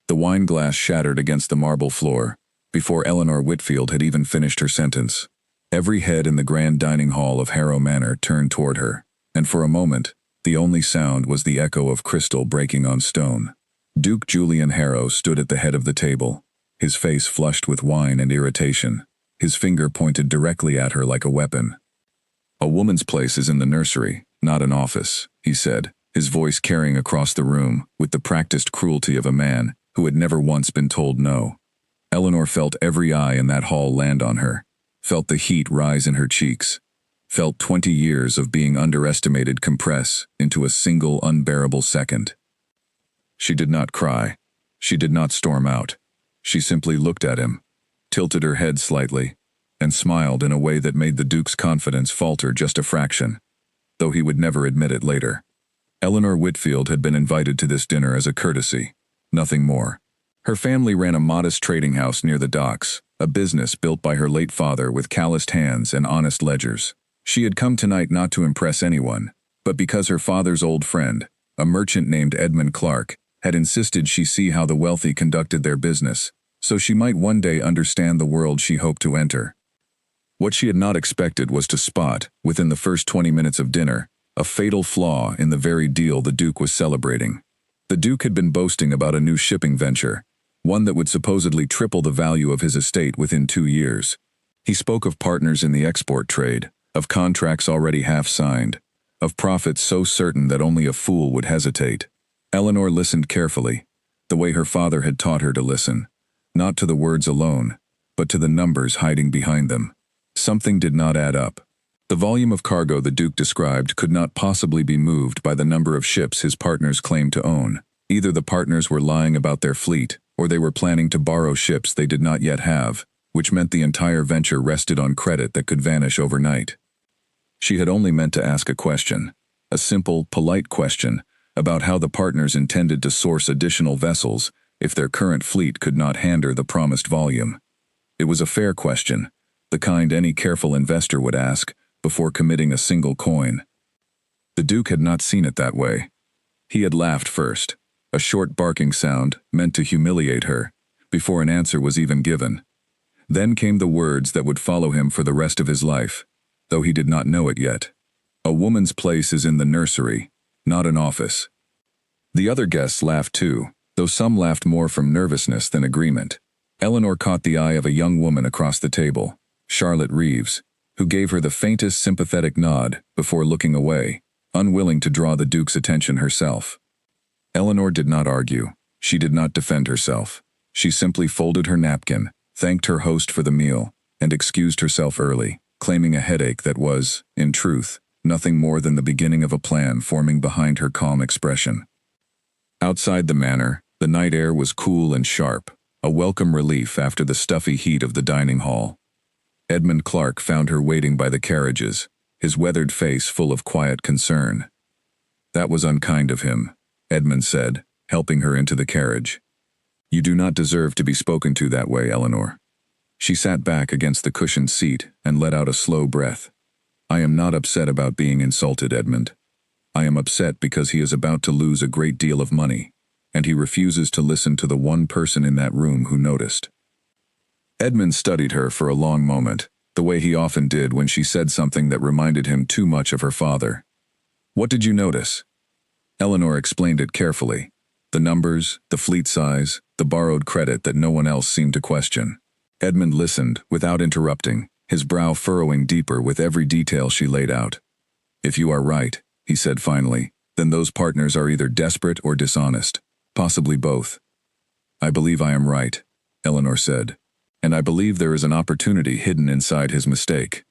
The wine glass shattered against the marble floor, before Eleanor Whitfield had even finished her sentence. Every head in the grand dining hall of Harrow Manor turned toward her, and for a moment, the only sound was the echo of crystal breaking on stone. Duke Julian Harrow stood at the head of the table, his face flushed with wine and irritation, his finger pointed directly at her like a weapon. "A woman's place is in the nursery, not an office," he said, his voice carrying across the room with the practiced cruelty of a man who had never once been told no. Eleanor felt every eye in that hall land on her, felt the heat rise in her cheeks, felt 20 years of being underestimated compress into a single unbearable second. She did not cry. She did not storm out. She simply looked at him, tilted her head slightly, and smiled in a way that made the Duke's confidence falter just a fraction, though he would never admit it later. Eleanor Whitfield had been invited to this dinner as a courtesy, nothing more. Her family ran a modest trading house near the docks, a business built by her late father with calloused hands and honest ledgers. She had come tonight not to impress anyone, but because her father's old friend, a merchant named Edmund Clark, had insisted she see how the wealthy conducted their business, so she might one day understand the world she hoped to enter. What she had not expected was to spot, within the first 20 minutes of dinner, a fatal flaw in the very deal the Duke was celebrating. The Duke had been boasting about a new shipping venture, one that would supposedly triple the value of his estate within 2 years. He spoke of partners in the export trade, of contracts already half signed, of profits so certain that only a fool would hesitate. Eleanor listened carefully, the way her father had taught her to listen, not to the words alone, but to the numbers hiding behind them. Something did not add up. The volume of cargo the Duke described could not possibly be moved by the number of ships his partners claimed to own. Either the partners were lying about their fleet, or they were planning to borrow ships they did not yet have, which meant the entire venture rested on credit that could vanish overnight. She had only meant to ask a question, a simple, polite question, about how the partners intended to source additional vessels if their current fleet could not handle the promised volume. It was a fair question, the kind any careful investor would ask before committing a single coin. The Duke had not seen it that way. He had laughed first, a short barking sound meant to humiliate her, before an answer was even given. Then came the words that would follow him for the rest of his life, though he did not know it yet. "A woman's place is in the nursery, not an office." The other guests laughed too, though some laughed more from nervousness than agreement. Eleanor caught the eye of a young woman across the table, Charlotte Reeves, who gave her the faintest sympathetic nod before looking away, unwilling to draw the Duke's attention herself. Eleanor did not argue. She did not defend herself. She simply folded her napkin, thanked her host for the meal, and excused herself early, claiming a headache that was, in truth, nothing more than the beginning of a plan forming behind her calm expression. Outside the manor, the night air was cool and sharp, a welcome relief after the stuffy heat of the dining hall. Edmund Clark found her waiting by the carriages, his weathered face full of quiet concern. "That was unkind of him," Edmund said, helping her into the carriage. "You do not deserve to be spoken to that way, Eleanor." She sat back against the cushioned seat and let out a slow breath. "I am not upset about being insulted, Edmund. I am upset because he is about to lose a great deal of money, and he refuses to listen to the one person in that room who noticed." Edmund studied her for a long moment, the way he often did when she said something that reminded him too much of her father. "What did you notice?" Eleanor explained it carefully. The numbers, the fleet size, the borrowed credit that no one else seemed to question. Edmund listened, without interrupting, his brow furrowing deeper with every detail she laid out. "If you are right," he said finally, "then those partners are either desperate or dishonest, possibly both." "I believe I am right," Eleanor said. "And I believe there is an opportunity hidden inside his mistake."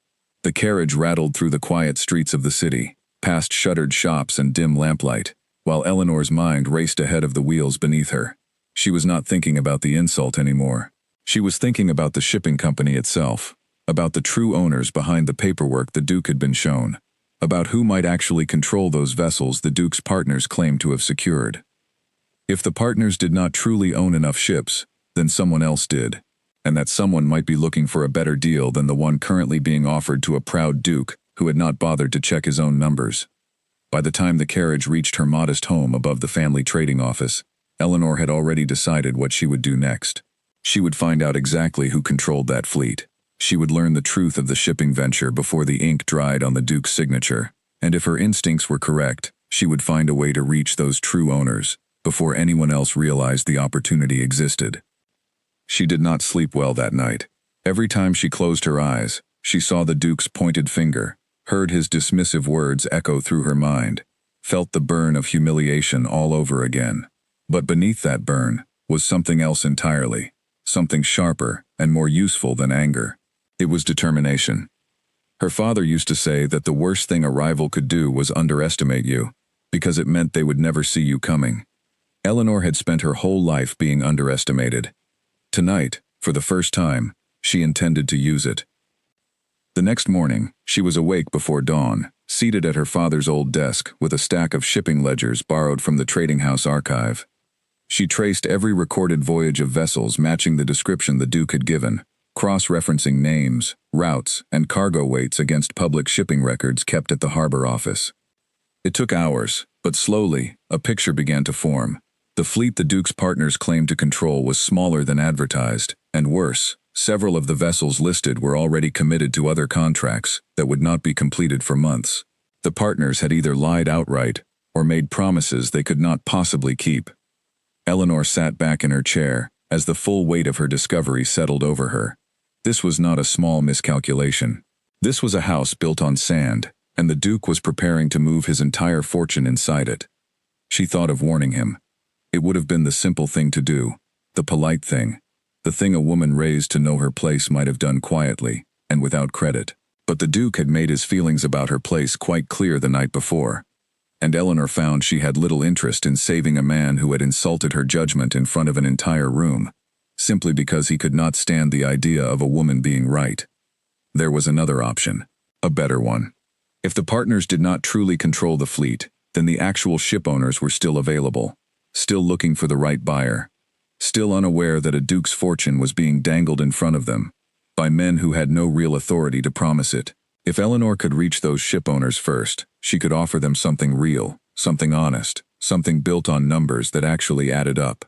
The carriage rattled through the quiet streets of the city, past shuttered shops and dim lamplight, while Eleanor's mind raced ahead of the wheels beneath her. She was not thinking about the insult anymore. She was thinking about the shipping company itself, about the true owners behind the paperwork the Duke had been shown, about who might actually control those vessels the Duke's partners claimed to have secured. If the partners did not truly own enough ships, then someone else did, and that someone might be looking for a better deal than the one currently being offered to a proud Duke who had not bothered to check his own numbers. By the time the carriage reached her modest home above the family trading office, Eleanor had already decided what she would do next. She would find out exactly who controlled that fleet. She would learn the truth of the shipping venture before the ink dried on the Duke's signature, and if her instincts were correct, she would find a way to reach those true owners before anyone else realized the opportunity existed. She did not sleep well that night. Every time she closed her eyes, she saw the Duke's pointed finger, heard his dismissive words echo through her mind, felt the burn of humiliation all over again. But beneath that burn was something else entirely, something sharper and more useful than anger. It was determination. Her father used to say that the worst thing a rival could do was underestimate you, because it meant they would never see you coming. Eleanor had spent her whole life being underestimated. Tonight, for the first time, she intended to use it. The next morning, she was awake before dawn, seated at her father's old desk with a stack of shipping ledgers borrowed from the trading house archive. She traced every recorded voyage of vessels matching the description the Duke had given, cross-referencing names, routes, and cargo weights against public shipping records kept at the harbor office. It took hours, but slowly, a picture began to form. The fleet the Duke's partners claimed to control was smaller than advertised, and worse, several of the vessels listed were already committed to other contracts that would not be completed for months. The partners had either lied outright or made promises they could not possibly keep. Eleanor sat back in her chair as the full weight of her discovery settled over her. This was not a small miscalculation. This was a house built on sand, and the Duke was preparing to move his entire fortune inside it. She thought of warning him. It would have been the simple thing to do, the polite thing, the thing a woman raised to know her place might have done quietly and without credit. But the Duke had made his feelings about her place quite clear the night before, and Eleanor found she had little interest in saving a man who had insulted her judgment in front of an entire room, simply because he could not stand the idea of a woman being right. There was another option, a better one. If the partners did not truly control the fleet, then the actual ship owners were still available, still looking for the right buyer, still unaware that a Duke's fortune was being dangled in front of them by men who had no real authority to promise it. If Eleanor could reach those ship owners first, she could offer them something real, something honest, something built on numbers that actually added up.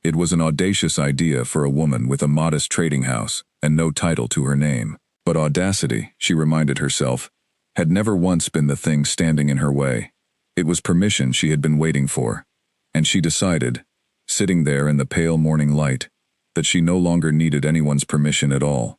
It was an audacious idea for a woman with a modest trading house and no title to her name. But audacity, she reminded herself, had never once been the thing standing in her way. It was permission she had been waiting for. And she decided, sitting there in the pale morning light, that she no longer needed anyone's permission at all.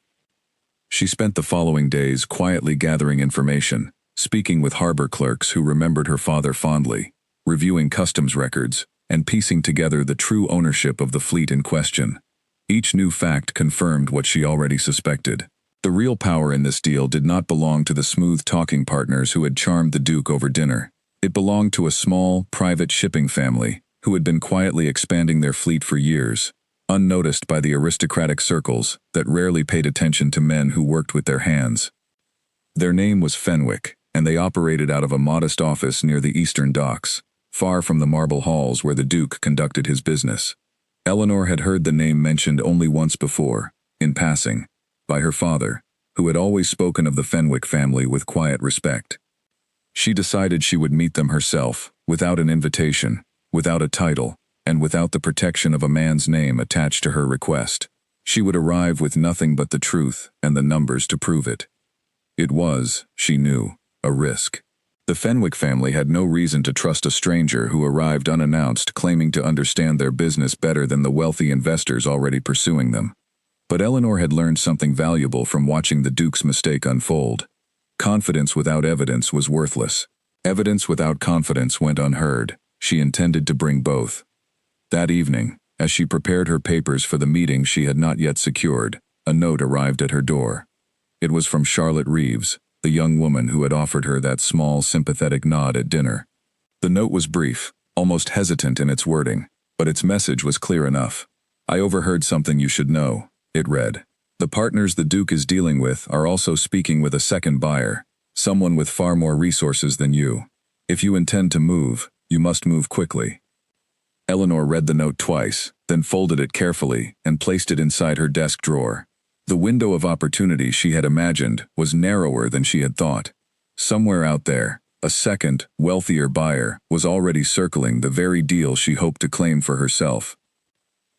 She spent the following days quietly gathering information, speaking with harbor clerks who remembered her father fondly, reviewing customs records, and piecing together the true ownership of the fleet in question. Each new fact confirmed what she already suspected. The real power in this deal did not belong to the smooth-talking partners who had charmed the Duke over dinner. It belonged to a small, private shipping family who had been quietly expanding their fleet for years, unnoticed by the aristocratic circles that rarely paid attention to men who worked with their hands. Their name was Fenwick, and they operated out of a modest office near the eastern docks, far from the marble halls where the Duke conducted his business. Eleanor had heard the name mentioned only once before, in passing, by her father, who had always spoken of the Fenwick family with quiet respect. She decided she would meet them herself, without an invitation, without a title, and without the protection of a man's name attached to her request. She would arrive with nothing but the truth and the numbers to prove it. It was, she knew, a risk. The Fenwick family had no reason to trust a stranger who arrived unannounced claiming to understand their business better than the wealthy investors already pursuing them. But Eleanor had learned something valuable from watching the Duke's mistake unfold. Confidence without evidence was worthless. Evidence without confidence went unheard. She intended to bring both. That evening, as she prepared her papers for the meeting she had not yet secured, a note arrived at her door. It was from Charlotte Reeves, the young woman who had offered her that small, sympathetic nod at dinner. The note was brief, almost hesitant in its wording, but its message was clear enough. "I overheard something you should know," it read. "The partners the Duke is dealing with are also speaking with a second buyer, someone with far more resources than you. If you intend to move, you must move quickly." Eleanor read the note twice, then folded it carefully and placed it inside her desk drawer. The window of opportunity she had imagined was narrower than she had thought. Somewhere out there, A second, wealthier buyer was already circling the very deal she hoped to claim for herself.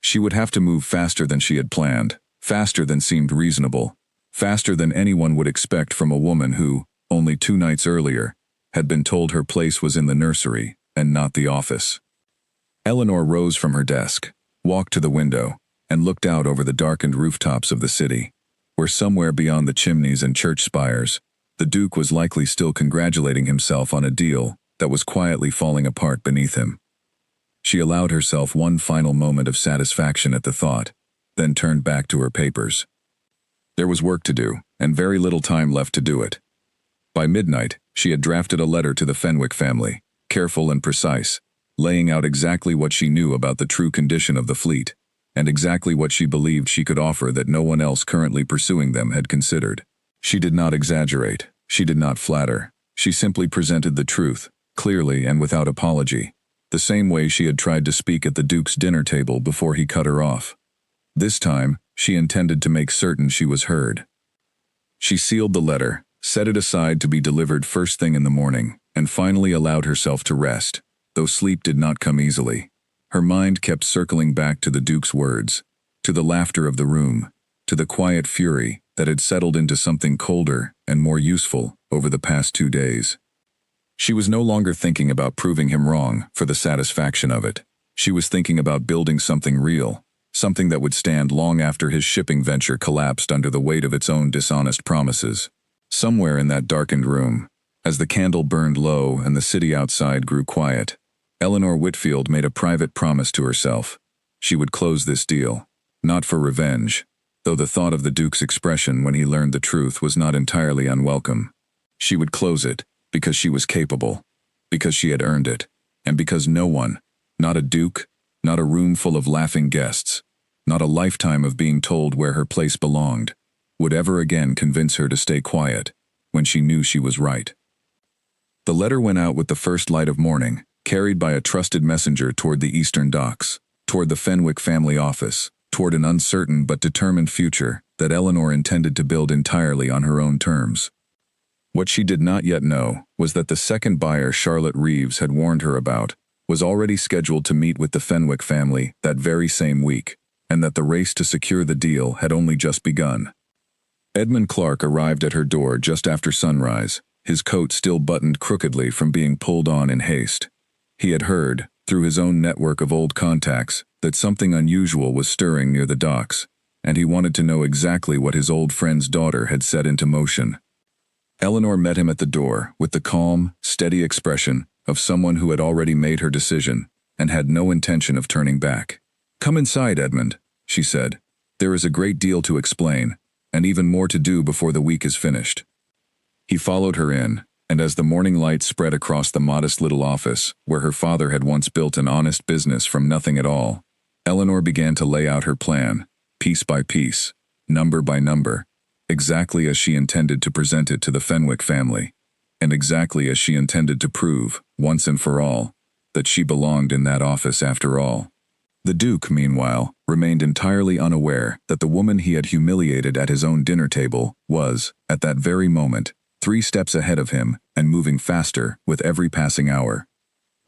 She would have to move faster than she had planned, faster than seemed reasonable, faster than anyone would expect from a woman who, only 2 nights earlier, had been told her place was in the nursery and not the office. Eleanor rose from her desk, walked to the window, and looked out over the darkened rooftops of the city, where somewhere beyond the chimneys and church spires, the Duke was likely still congratulating himself on a deal that was quietly falling apart beneath him. She allowed herself one final moment of satisfaction at the thought, then turned back to her papers. There was work to do, and very little time left to do it. By midnight, she had drafted a letter to the Fenwick family, careful and precise, laying out exactly what she knew about the true condition of the fleet, and exactly what she believed she could offer that no one else currently pursuing them had considered. She did not exaggerate, she did not flatter, she simply presented the truth, clearly and without apology, the same way she had tried to speak at the Duke's dinner table before he cut her off. This time, she intended to make certain she was heard. She sealed the letter, set it aside to be delivered first thing in the morning, and finally allowed herself to rest, though sleep did not come easily. Her mind kept circling back to the Duke's words, to the laughter of the room, to the quiet fury that had settled into something colder and more useful over the past 2 days. She was no longer thinking about proving him wrong for the satisfaction of it. She was thinking about building something real, something that would stand long after his shipping venture collapsed under the weight of its own dishonest promises. Somewhere in that darkened room, as the candle burned low and the city outside grew quiet, Eleanor Whitfield made a private promise to herself. She would close this deal, not for revenge, though the thought of the Duke's expression when he learned the truth was not entirely unwelcome. She would close it because she was capable, because she had earned it, and because no one, not a Duke, not a room full of laughing guests, not a lifetime of being told where her place belonged, would ever again convince her to stay quiet when she knew she was right. The letter went out with the first light of morning, carried by a trusted messenger toward the eastern docks, toward the Fenwick family office, toward an uncertain but determined future that Eleanor intended to build entirely on her own terms. What she did not yet know was that the second buyer Charlotte Reeves had warned her about was already scheduled to meet with the Fenwick family that very same week, and that the race to secure the deal had only just begun. Edmund Clark arrived at her door just after sunrise, his coat still buttoned crookedly from being pulled on in haste. He had heard, through his own network of old contacts, that something unusual was stirring near the docks, and he wanted to know exactly what his old friend's daughter had set into motion. Eleanor met him at the door with the calm, steady expression of someone who had already made her decision and had no intention of turning back. "Come inside, Edmund," she said. "There is a great deal to explain, and even more to do before the week is finished." He followed her in, and as the morning light spread across the modest little office where her father had once built an honest business from nothing at all, Eleanor began to lay out her plan, piece by piece, number by number, exactly as she intended to present it to the Fenwick family, and exactly as she intended to prove, once and for all, that she belonged in that office after all. The Duke, meanwhile, remained entirely unaware that the woman he had humiliated at his own dinner table was, at that very moment, 3 steps ahead of him and moving faster with every passing hour.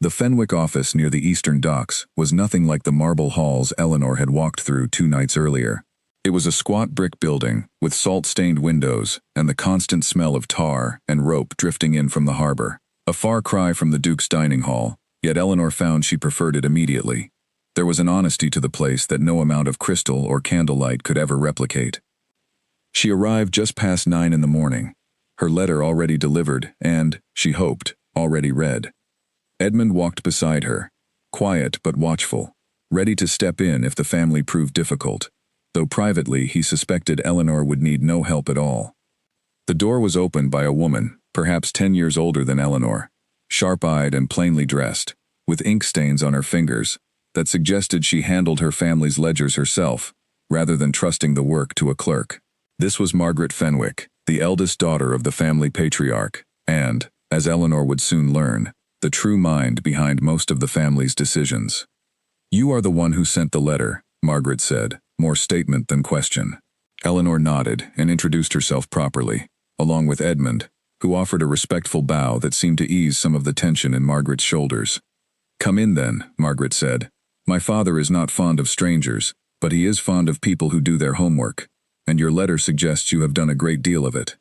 The Fenwick office near the eastern docks was nothing like the marble halls Eleanor had walked through 2 nights earlier. It was a squat brick building with salt-stained windows and the constant smell of tar and rope drifting in from the harbor. A far cry from the Duke's dining hall, yet Eleanor found she preferred it immediately. There was an honesty to the place that no amount of crystal or candlelight could ever replicate. She arrived just past 9 in the morning, her letter already delivered and, she hoped, already read. Edmund walked beside her, quiet but watchful, ready to step in if the family proved difficult, though privately he suspected Eleanor would need no help at all. The door was opened by a woman, perhaps 10 years older than Eleanor, sharp-eyed and plainly dressed, with ink stains on her fingers that suggested she handled her family's ledgers herself, rather than trusting the work to a clerk. This was Margaret Fenwick, the eldest daughter of the family patriarch, and, as Eleanor would soon learn, the true mind behind most of the family's decisions. "You are the one who sent the letter," Margaret said, more statement than question. Eleanor nodded and introduced herself properly, along with Edmund, who offered a respectful bow that seemed to ease some of the tension in Margaret's shoulders. "Come in then," Margaret said. "My father is not fond of strangers, but he is fond of people who do their homework, and your letter suggests you have done a great deal of it."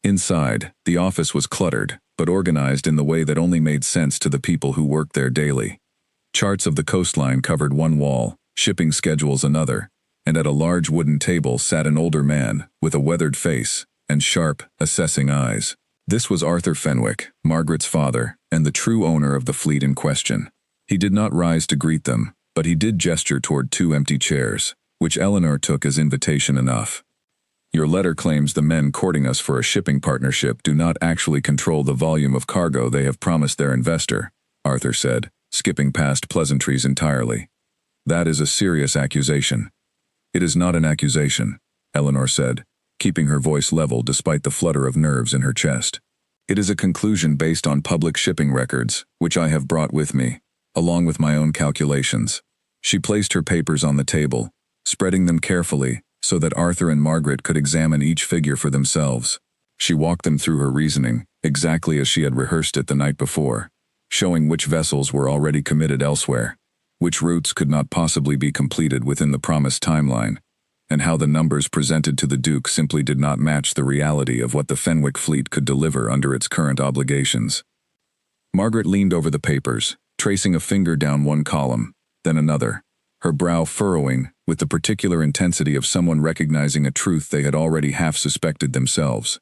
Inside, the office was cluttered, but organized in the way that only made sense to the people who worked there daily. Charts of the coastline covered one wall, shipping schedules another, and at a large wooden table sat an older man, with a weathered face and sharp, assessing eyes. This was Arthur Fenwick, Margaret's father, and the true owner of the fleet in question. He did not rise to greet them, but he did gesture toward 2 empty chairs, which Eleanor took as invitation enough. "Your letter claims the men courting us for a shipping partnership do not actually control the volume of cargo they have promised their investor," Arthur said, skipping past pleasantries entirely. "That is a serious accusation." "It is not an accusation," Eleanor said, keeping her voice level despite the flutter of nerves in her chest. "It is a conclusion based on public shipping records, which I have brought with me, along with my own calculations." She placed her papers on the table, spreading them carefully so that Arthur and Margaret could examine each figure for themselves. She walked them through her reasoning, exactly as she had rehearsed it the night before, showing which vessels were already committed elsewhere, which routes could not possibly be completed within the promised timeline, and how the numbers presented to the Duke simply did not match the reality of what the Fenwick fleet could deliver under its current obligations. Margaret leaned over the papers, tracing a finger down one column, then another, her brow furrowing with the particular intensity of someone recognizing a truth they had already half suspected themselves.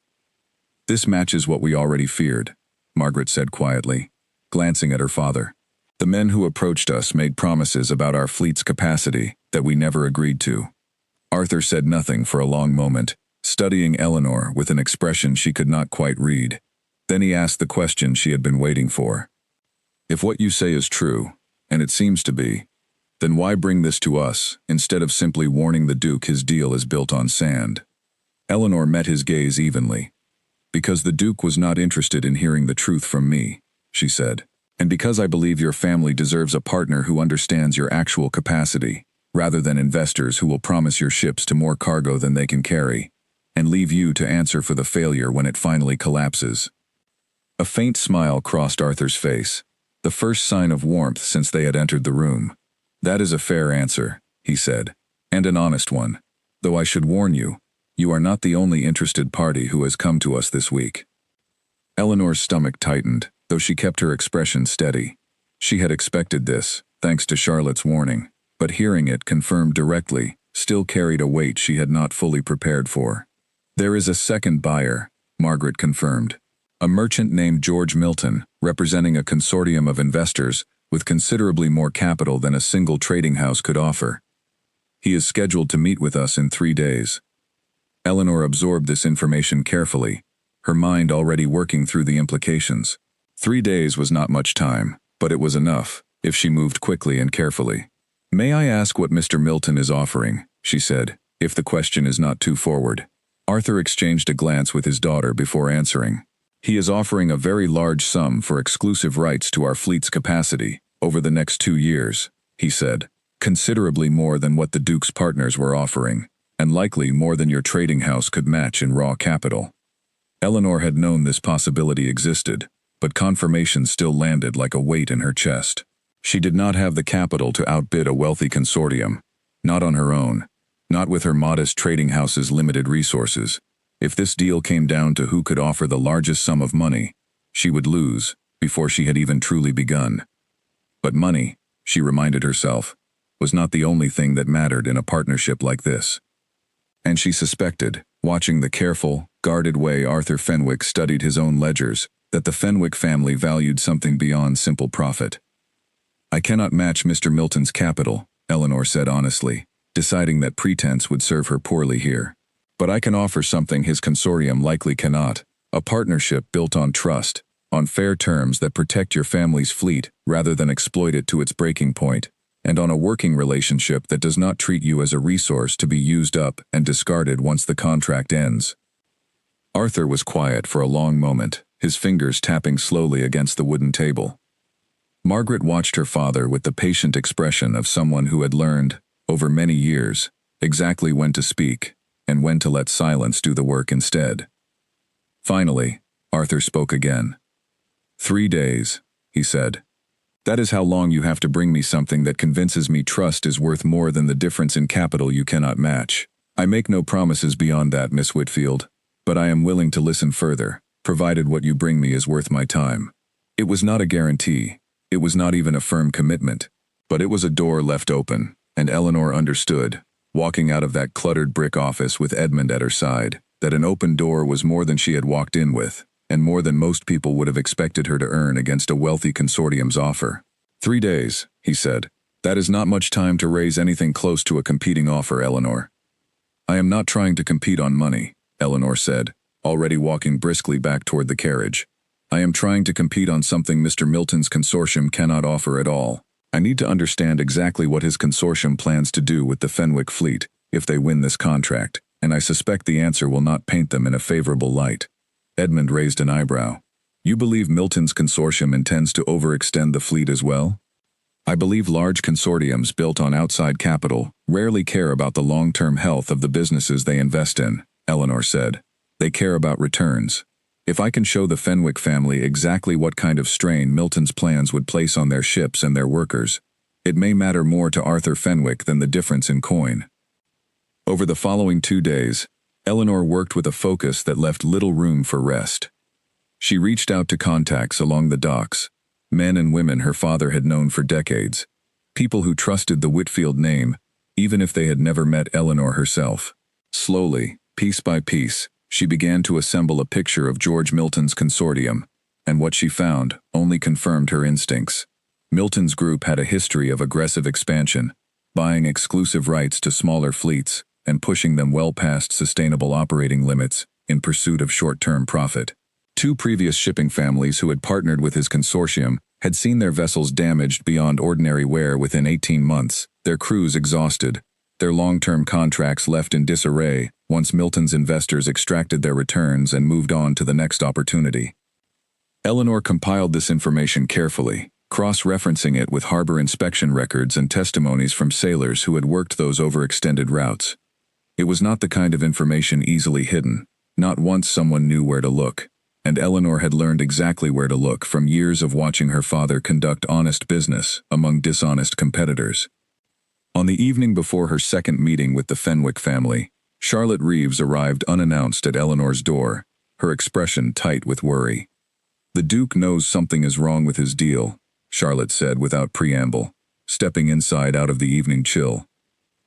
"This matches what we already feared," Margaret said quietly, glancing at her father. "The men who approached us made promises about our fleet's capacity that we never agreed to." Arthur said nothing for a long moment, studying Eleanor with an expression she could not quite read. Then he asked the question she had been waiting for. "If what you say is true, and it seems to be, then why bring this to us, instead of simply warning the Duke his deal is built on sand?" Eleanor met his gaze evenly. "Because the Duke was not interested in hearing the truth from me," she said. "And because I believe your family deserves a partner who understands your actual capacity, rather than investors who will promise your ships to more cargo than they can carry, and leave you to answer for the failure when it finally collapses." A faint smile crossed Arthur's face, the first sign of warmth since they had entered the room. "That is a fair answer," he said, "and an honest one. Though I should warn you, you are not the only interested party who has come to us this week." Eleanor's stomach tightened, though she kept her expression steady. She had expected this, thanks to Charlotte's warning, but hearing it confirmed directly still carried a weight she had not fully prepared for. "There is a second buyer," Margaret confirmed. "A merchant named George Milton, representing a consortium of investors with considerably more capital than a single trading house could offer. He is scheduled to meet with us in 3 days." Eleanor absorbed this information carefully, her mind already working through the implications. 3 days was not much time, but it was enough, if she moved quickly and carefully. "May I ask what Mr. Milton is offering?" she said, "if the question is not too forward." Arthur exchanged a glance with his daughter before answering. "He is offering a very large sum for exclusive rights to our fleet's capacity over the next 2 years, he said, "considerably more than what the Duke's partners were offering, and likely more than your trading house could match in raw capital." Eleanor had known this possibility existed, but confirmation still landed like a weight in her chest. She did not have the capital to outbid a wealthy consortium, not on her own, not with her modest trading house's limited resources. If this deal came down to who could offer the largest sum of money, she would lose before she had even truly begun. But money, she reminded herself, was not the only thing that mattered in a partnership like this. And she suspected, watching the careful, guarded way Arthur Fenwick studied his own ledgers, that the Fenwick family valued something beyond simple profit. "I cannot match Mr. Milton's capital," Eleanor said honestly, deciding that pretense would serve her poorly here. "But I can offer something his consortium likely cannot, a partnership built on trust, on fair terms that protect your family's fleet rather than exploit it to its breaking point, and on a working relationship that does not treat you as a resource to be used up and discarded once the contract ends." Arthur was quiet for a long moment, his fingers tapping slowly against the wooden table. Margaret watched her father with the patient expression of someone who had learned, over many years, exactly when to speak and when to let silence do the work instead. Finally, Arthur spoke again. 3 days, he said. That is how long you have to bring me something that convinces me trust is worth more than the difference in capital you cannot match. I make no promises beyond that, Miss Whitfield, but I am willing to listen further, provided what you bring me is worth my time. It was not a guarantee. It was not even a firm commitment. But it was a door left open, and Eleanor understood, walking out of that cluttered brick office with Edmund at her side, that an open door was more than she had walked in with, and more than most people would have expected her to earn against a wealthy consortium's offer. 3 days, he said. That is not much time to raise anything close to a competing offer, Eleanor. I am not trying to compete on money, Eleanor said, already walking briskly back toward the carriage. I am trying to compete on something Mr. Milton's consortium cannot offer at all. I need to understand exactly what his consortium plans to do with the Fenwick fleet if they win this contract, and I suspect the answer will not paint them in a favorable light. Edmund raised an eyebrow. You believe Milton's consortium intends to overextend the fleet as well? I believe large consortiums built on outside capital rarely care about the long-term health of the businesses they invest in, Eleanor said. They care about returns. If I can show the Fenwick family exactly what kind of strain Milton's plans would place on their ships and their workers, it may matter more to Arthur Fenwick than the difference in coin. Over the following 2 days, Eleanor worked with a focus that left little room for rest. She reached out to contacts along the docks, men and women her father had known for decades, people who trusted the Whitfield name, even if they had never met Eleanor herself. Slowly, piece by piece, she began to assemble a picture of George Milton's consortium, and what she found only confirmed her instincts. Milton's group had a history of aggressive expansion, buying exclusive rights to smaller fleets and pushing them well past sustainable operating limits in pursuit of short-term profit. 2 previous shipping families who had partnered with his consortium had seen their vessels damaged beyond ordinary wear within 18 months, their crews exhausted, their long-term contracts left in disarray once Milton's investors extracted their returns and moved on to the next opportunity. Eleanor compiled this information carefully, cross-referencing it with harbor inspection records and testimonies from sailors who had worked those overextended routes. It was not the kind of information easily hidden. Not once someone knew where to look, and Eleanor had learned exactly where to look from years of watching her father conduct honest business among dishonest competitors. On the evening before her second meeting with the Fenwick family, Charlotte Reeves arrived unannounced at Eleanor's door, her expression tight with worry. The Duke knows something is wrong with his deal, Charlotte said without preamble, stepping inside out of the evening chill.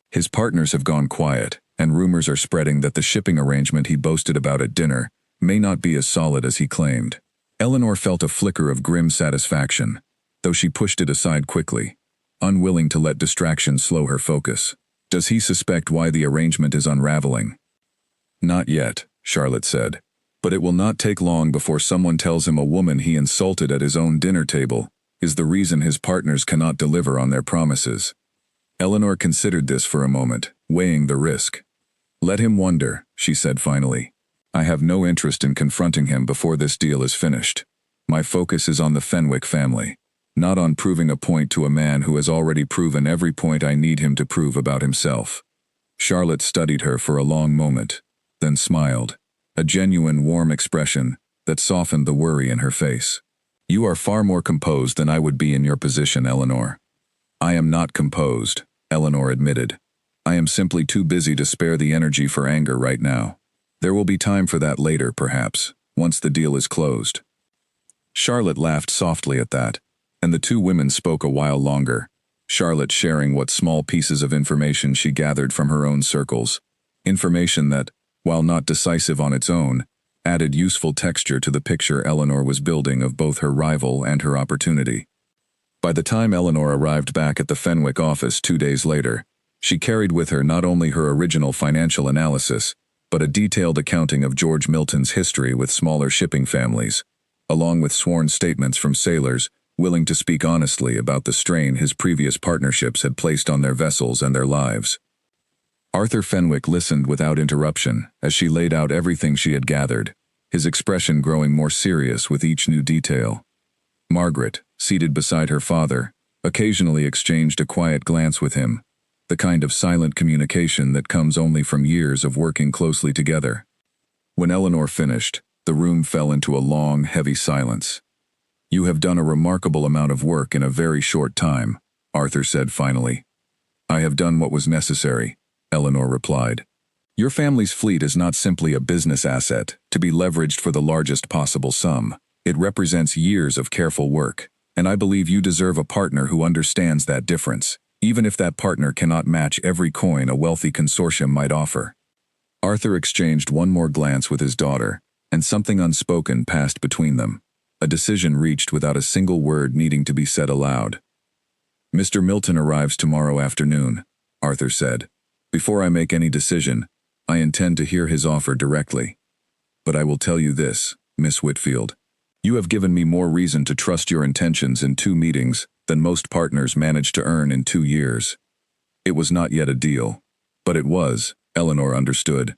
His partners have gone quiet, and rumors are spreading that the shipping arrangement he boasted about at dinner may not be as solid as he claimed. Eleanor felt a flicker of grim satisfaction, though she pushed it aside quickly, unwilling to let distraction slow her focus. Does he suspect why the arrangement is unraveling? Not yet, Charlotte said, but it will not take long before someone tells him a woman he insulted at his own dinner table is the reason his partners cannot deliver on their promises. Eleanor considered this for a moment, weighing the risk. Let him wonder, she said finally. I have no interest in confronting him before this deal is finished. My focus is on the Fenwick family, not on proving a point to a man who has already proven every point I need him to prove about himself. Charlotte studied her for a long moment, then smiled, a genuine warm expression that softened the worry in her face. You are far more composed than I would be in your position, Eleanor. I am not composed, Eleanor admitted. I am simply too busy to spare the energy for anger right now. There will be time for that later, perhaps, once the deal is closed. Charlotte laughed softly at that, and the 2 women spoke a while longer, Charlotte sharing what small pieces of information she gathered from her own circles, information that, while not decisive on its own, added useful texture to the picture Eleanor was building of both her rival and her opportunity. By the time Eleanor arrived back at the Fenwick office 2 days later, she carried with her not only her original financial analysis, but a detailed accounting of George Milton's history with smaller shipping families, along with sworn statements from sailors willing to speak honestly about the strain his previous partnerships had placed on their vessels and their lives. Arthur Fenwick listened without interruption as she laid out everything she had gathered, his expression growing more serious with each new detail. Margaret, seated beside her father, occasionally exchanged a quiet glance with him, the kind of silent communication that comes only from years of working closely together. When Eleanor finished, The room fell into a long, heavy silence. "You have done a remarkable amount of work in a very short time," Arthur said finally. "I have done what was necessary," Eleanor replied. "Your family's fleet is not simply a business asset to be leveraged for the largest possible sum. It represents years of careful work, and I believe you deserve a partner who understands that difference, even if that partner cannot match every coin a wealthy consortium might offer." Arthur exchanged one more glance with his daughter, and something unspoken passed between them, a decision reached without a single word needing to be said aloud. "Mr. Milton arrives tomorrow afternoon," Arthur said. "Before I make any decision, I intend to hear his offer directly. But I will tell you this, Miss Whitfield. You have given me more reason to trust your intentions in 2 meetings than most partners manage to earn in 2 years." It was not yet a deal, but it was, Eleanor understood,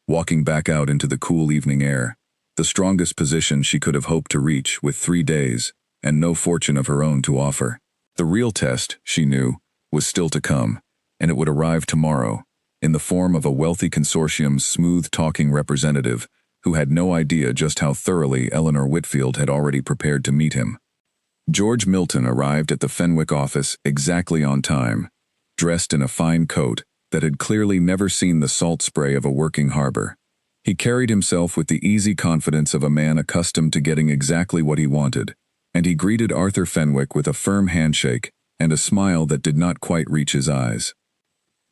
walking back out into the cool evening air, the strongest position she could have hoped to reach with 3 days and no fortune of her own to offer. The real test, she knew, was still to come, and it would arrive tomorrow, in the form of a wealthy consortium's smooth-talking representative who had no idea just how thoroughly Eleanor Whitfield had already prepared to meet him. George Milton arrived at the Fenwick office exactly on time, dressed in a fine coat that had clearly never seen the salt spray of a working harbor. He carried himself with the easy confidence of a man accustomed to getting exactly what he wanted, and he greeted Arthur Fenwick with a firm handshake and a smile that did not quite reach his eyes.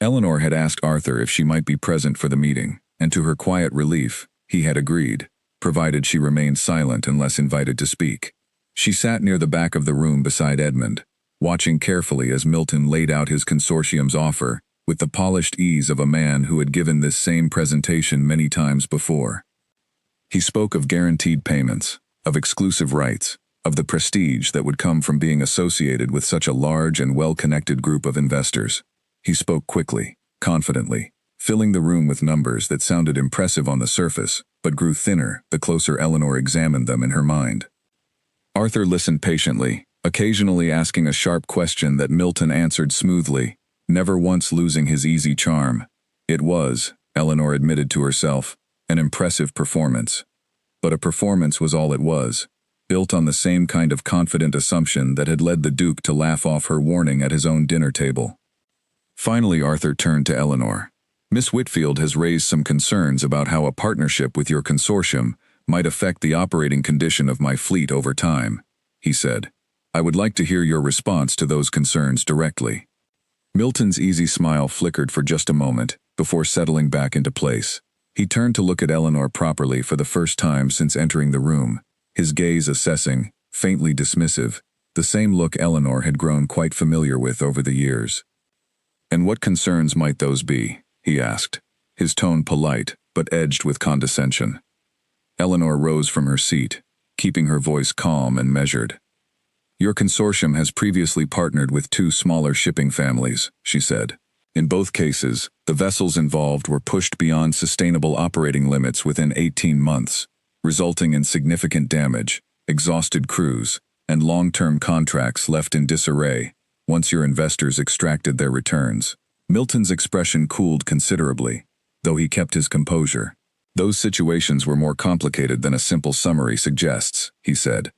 Eleanor had asked Arthur if she might be present for the meeting, and to her quiet relief, he had agreed, provided she remained silent unless invited to speak. She sat near the back of the room beside Edmund, watching carefully as Milton laid out his consortium's offer with the polished ease of a man who had given this same presentation many times before. He spoke of guaranteed payments, of exclusive rights, of the prestige that would come from being associated with such a large and well-connected group of investors. He spoke quickly, confidently, filling the room with numbers that sounded impressive on the surface, but grew thinner the closer Eleanor examined them in her mind. Arthur listened patiently, occasionally asking a sharp question that Milton answered smoothly, never once losing his easy charm. It was, Eleanor admitted to herself, an impressive performance. But a performance was all it was, built on the same kind of confident assumption that had led the Duke to laugh off her warning at his own dinner table. Finally, Arthur turned to Eleanor. "Miss Whitfield has raised some concerns about how a partnership with your consortium might affect the operating condition of my fleet over time," he said. "I would like to hear your response to those concerns directly." Milton's easy smile flickered for just a moment, before settling back into place. He turned to look at Eleanor properly for the first time since entering the room, his gaze assessing, faintly dismissive, the same look Eleanor had grown quite familiar with over the years. "And what concerns might those be?" he asked, his tone polite, but edged with condescension. Eleanor rose from her seat, keeping her voice calm and measured. "Your consortium has previously partnered with 2 smaller shipping families," she said. "In both cases, the vessels involved were pushed beyond sustainable operating limits within 18 months, resulting in significant damage, exhausted crews, and long-term contracts left in disarray once your investors extracted their returns." Milton's expression cooled considerably, though he kept his composure. "Those situations were more complicated than a simple summary suggests," he said.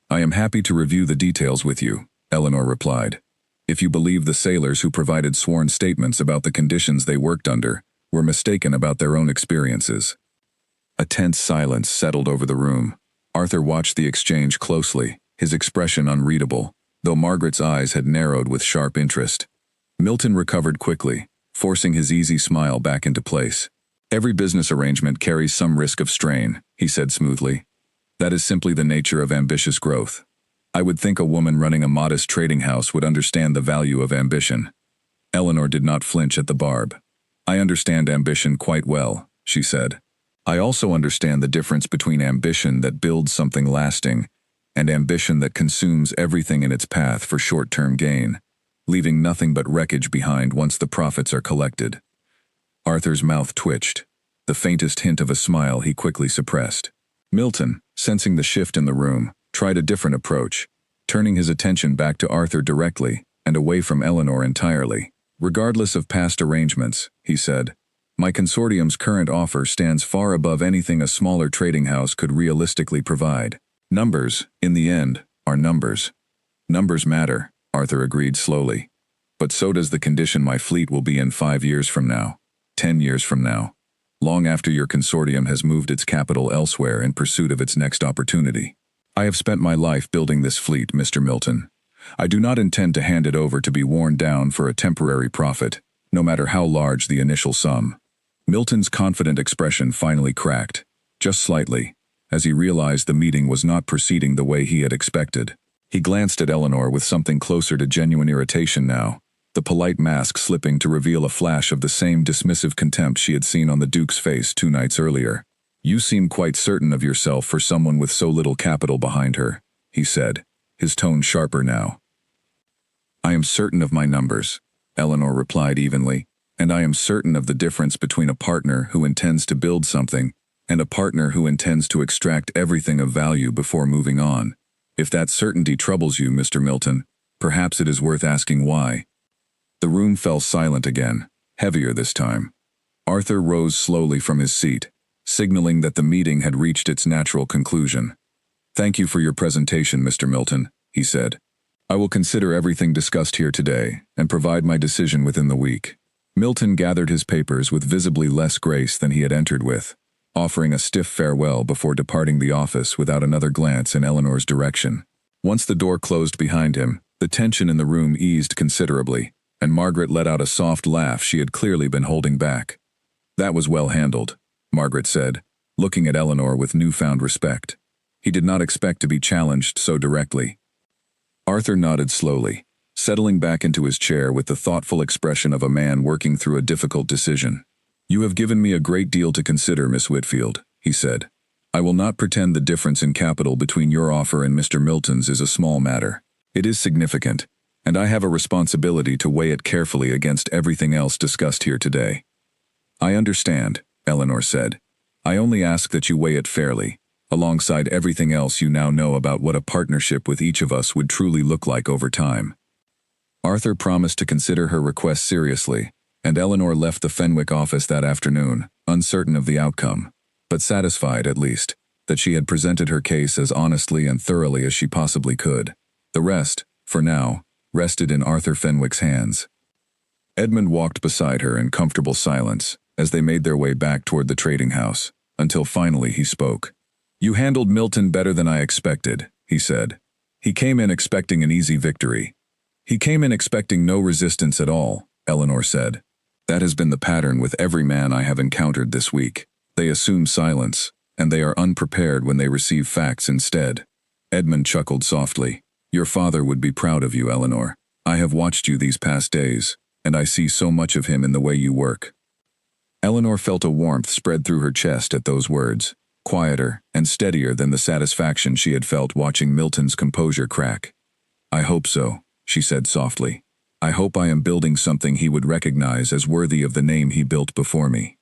"I am happy to review the details with you," Eleanor replied. "If you believe the sailors who provided sworn statements about the conditions they worked under were mistaken about their own experiences." A tense silence settled over the room. Arthur watched the exchange closely, his expression unreadable, though Margaret's eyes had narrowed with sharp interest. Milton recovered quickly, forcing his easy smile back into place. "Every business arrangement carries some risk of strain," he said smoothly. "That is simply the nature of ambitious growth. I would think a woman running a modest trading house would understand the value of ambition." Eleanor did not flinch at the barb. "I understand ambition quite well," she said. "I also understand the difference between ambition that builds something lasting and ambition that consumes everything in its path for short-term gain, leaving nothing but wreckage behind once the profits are collected." Arthur's mouth twitched, the faintest hint of a smile he quickly suppressed. Milton, sensing the shift in the room, tried a different approach, turning his attention back to Arthur directly and away from Eleanor entirely. "Regardless of past arrangements," he said, My consortium's current offer stands far above anything a smaller trading house could realistically provide. Numbers, in the end, are numbers. Numbers matter, Arthur agreed slowly. But so does the condition my fleet will be in 5 years from now, 10 years from now, long after your consortium has moved its capital elsewhere in pursuit of its next opportunity. I have spent my life building this fleet, Mr. Milton. I do not intend to hand it over to be worn down for a temporary profit, no matter how large the initial sum. Milton's confident expression finally cracked, just slightly, as he realized the meeting was not proceeding the way he had expected. He glanced at Eleanor with something closer to genuine irritation now, the polite mask slipping to reveal a flash of the same dismissive contempt she had seen on the Duke's face 2 nights earlier. You seem quite certain of yourself for someone with so little capital behind her, he said, his tone sharper now. I am certain of my numbers, Eleanor replied evenly, and I am certain of the difference between a partner who intends to build something and a partner who intends to extract everything of value before moving on. If that certainty troubles you, Mr. Milton, perhaps it is worth asking why. The room fell silent again, heavier this time. Arthur rose slowly from his seat, signaling that the meeting had reached its natural conclusion. Thank you for your presentation, Mr. Milton, he said. I will consider everything discussed here today and provide my decision within the week. Milton gathered his papers with visibly less grace than he had entered with, offering a stiff farewell before departing the office without another glance in Eleanor's direction. Once the door closed behind him, the tension in the room eased considerably, and Margaret let out a soft laugh she had clearly been holding back. That was well handled, Margaret said, looking at Eleanor with newfound respect. He did not expect to be challenged so directly. Arthur nodded slowly, settling back into his chair with the thoughtful expression of a man working through a difficult decision. You have given me a great deal to consider, Miss Whitfield, he said. I will not pretend the difference in capital between your offer and Mr. Milton's is a small matter. It is significant, and I have a responsibility to weigh it carefully against everything else discussed here today. I understand, Eleanor said. I only ask that you weigh it fairly, alongside everything else you now know about what a partnership with each of us would truly look like over time. Arthur promised to consider her request seriously, and Eleanor left the Fenwick office that afternoon, uncertain of the outcome, but satisfied, at least, that she had presented her case as honestly and thoroughly as she possibly could. The rest, for now, rested in Arthur Fenwick's hands. Edmund walked beside her in comfortable silence as they made their way back toward the trading house, until finally he spoke. You handled Milton better than I expected, he said. He came in expecting an easy victory. He came in expecting no resistance at all, Eleanor said. That has been the pattern with every man I have encountered this week. They assume silence, and they are unprepared when they receive facts instead. Edmund chuckled softly. Your father would be proud of you, Eleanor. I have watched you these past days, and I see so much of him in the way you work. Eleanor felt a warmth spread through her chest at those words, quieter and steadier than the satisfaction she had felt watching Milton's composure crack. I hope so, she said softly. I hope I am building something he would recognize as worthy of the name he built before me.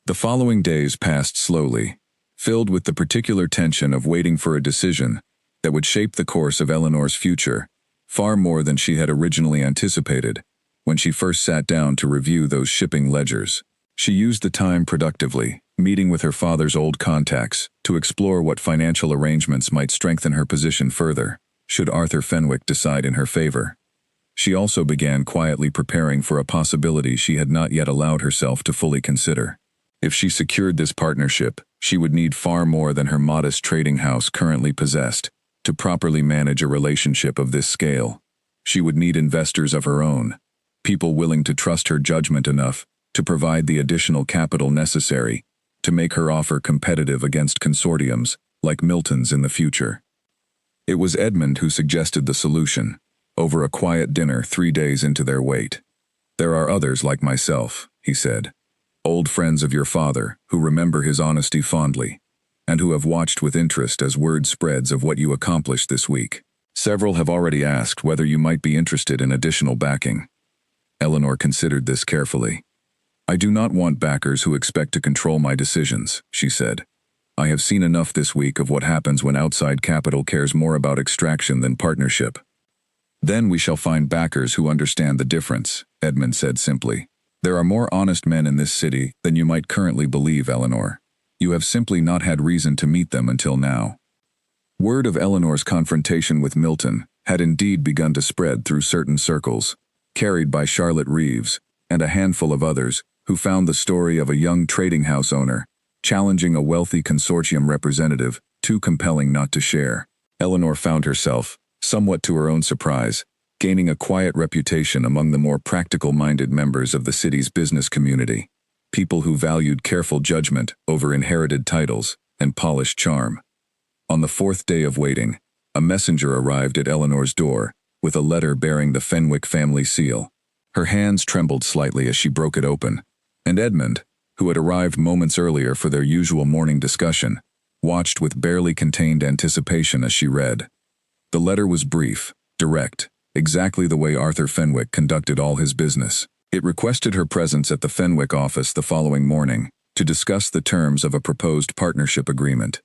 The following days passed slowly, filled with the particular tension of waiting for a decision that would shape the course of Eleanor's future, far more than she had originally anticipated when she first sat down to review those shipping ledgers. She used the time productively, meeting with her father's old contacts to explore what financial arrangements might strengthen her position further, should Arthur Fenwick decide in her favor. She also began quietly preparing for a possibility she had not yet allowed herself to fully consider. If she secured this partnership, she would need far more than her modest trading house currently possessed to properly manage a relationship of this scale. She would need investors of her own, people willing to trust her judgment enough to provide the additional capital necessary to make her offer competitive against consortiums like Milton's in the future. It was Edmund who suggested the solution, over a quiet dinner 3 days into their wait. There are others like myself, he said, old friends of your father who remember his honesty fondly, and who have watched with interest as word spreads of what you accomplished this week. Several have already asked whether you might be interested in additional backing. Eleanor considered this carefully. I do not want backers who expect to control my decisions, she said. I have seen enough this week of what happens when outside capital cares more about extraction than partnership. Then we shall find backers who understand the difference, Edmund said simply. There are more honest men in this city than you might currently believe, Eleanor. You have simply not had reason to meet them until now. Word of Eleanor's confrontation with Milton had indeed begun to spread through certain circles, carried by Charlotte Reeves and a handful of others who found the story of a young trading house owner challenging a wealthy consortium representative too compelling not to share. Eleanor found herself, somewhat to her own surprise, gaining a quiet reputation among the more practical-minded members of the city's business community, people who valued careful judgment over inherited titles and polished charm. On the fourth day of waiting, a messenger arrived at Eleanor's door with a letter bearing the Fenwick family seal. Her hands trembled slightly as she broke it open, and Edmund, who had arrived moments earlier for their usual morning discussion, watched with barely contained anticipation as she read. The letter was brief, direct, exactly the way Arthur Fenwick conducted all his business. It requested her presence at the Fenwick office the following morning to discuss the terms of a proposed partnership agreement.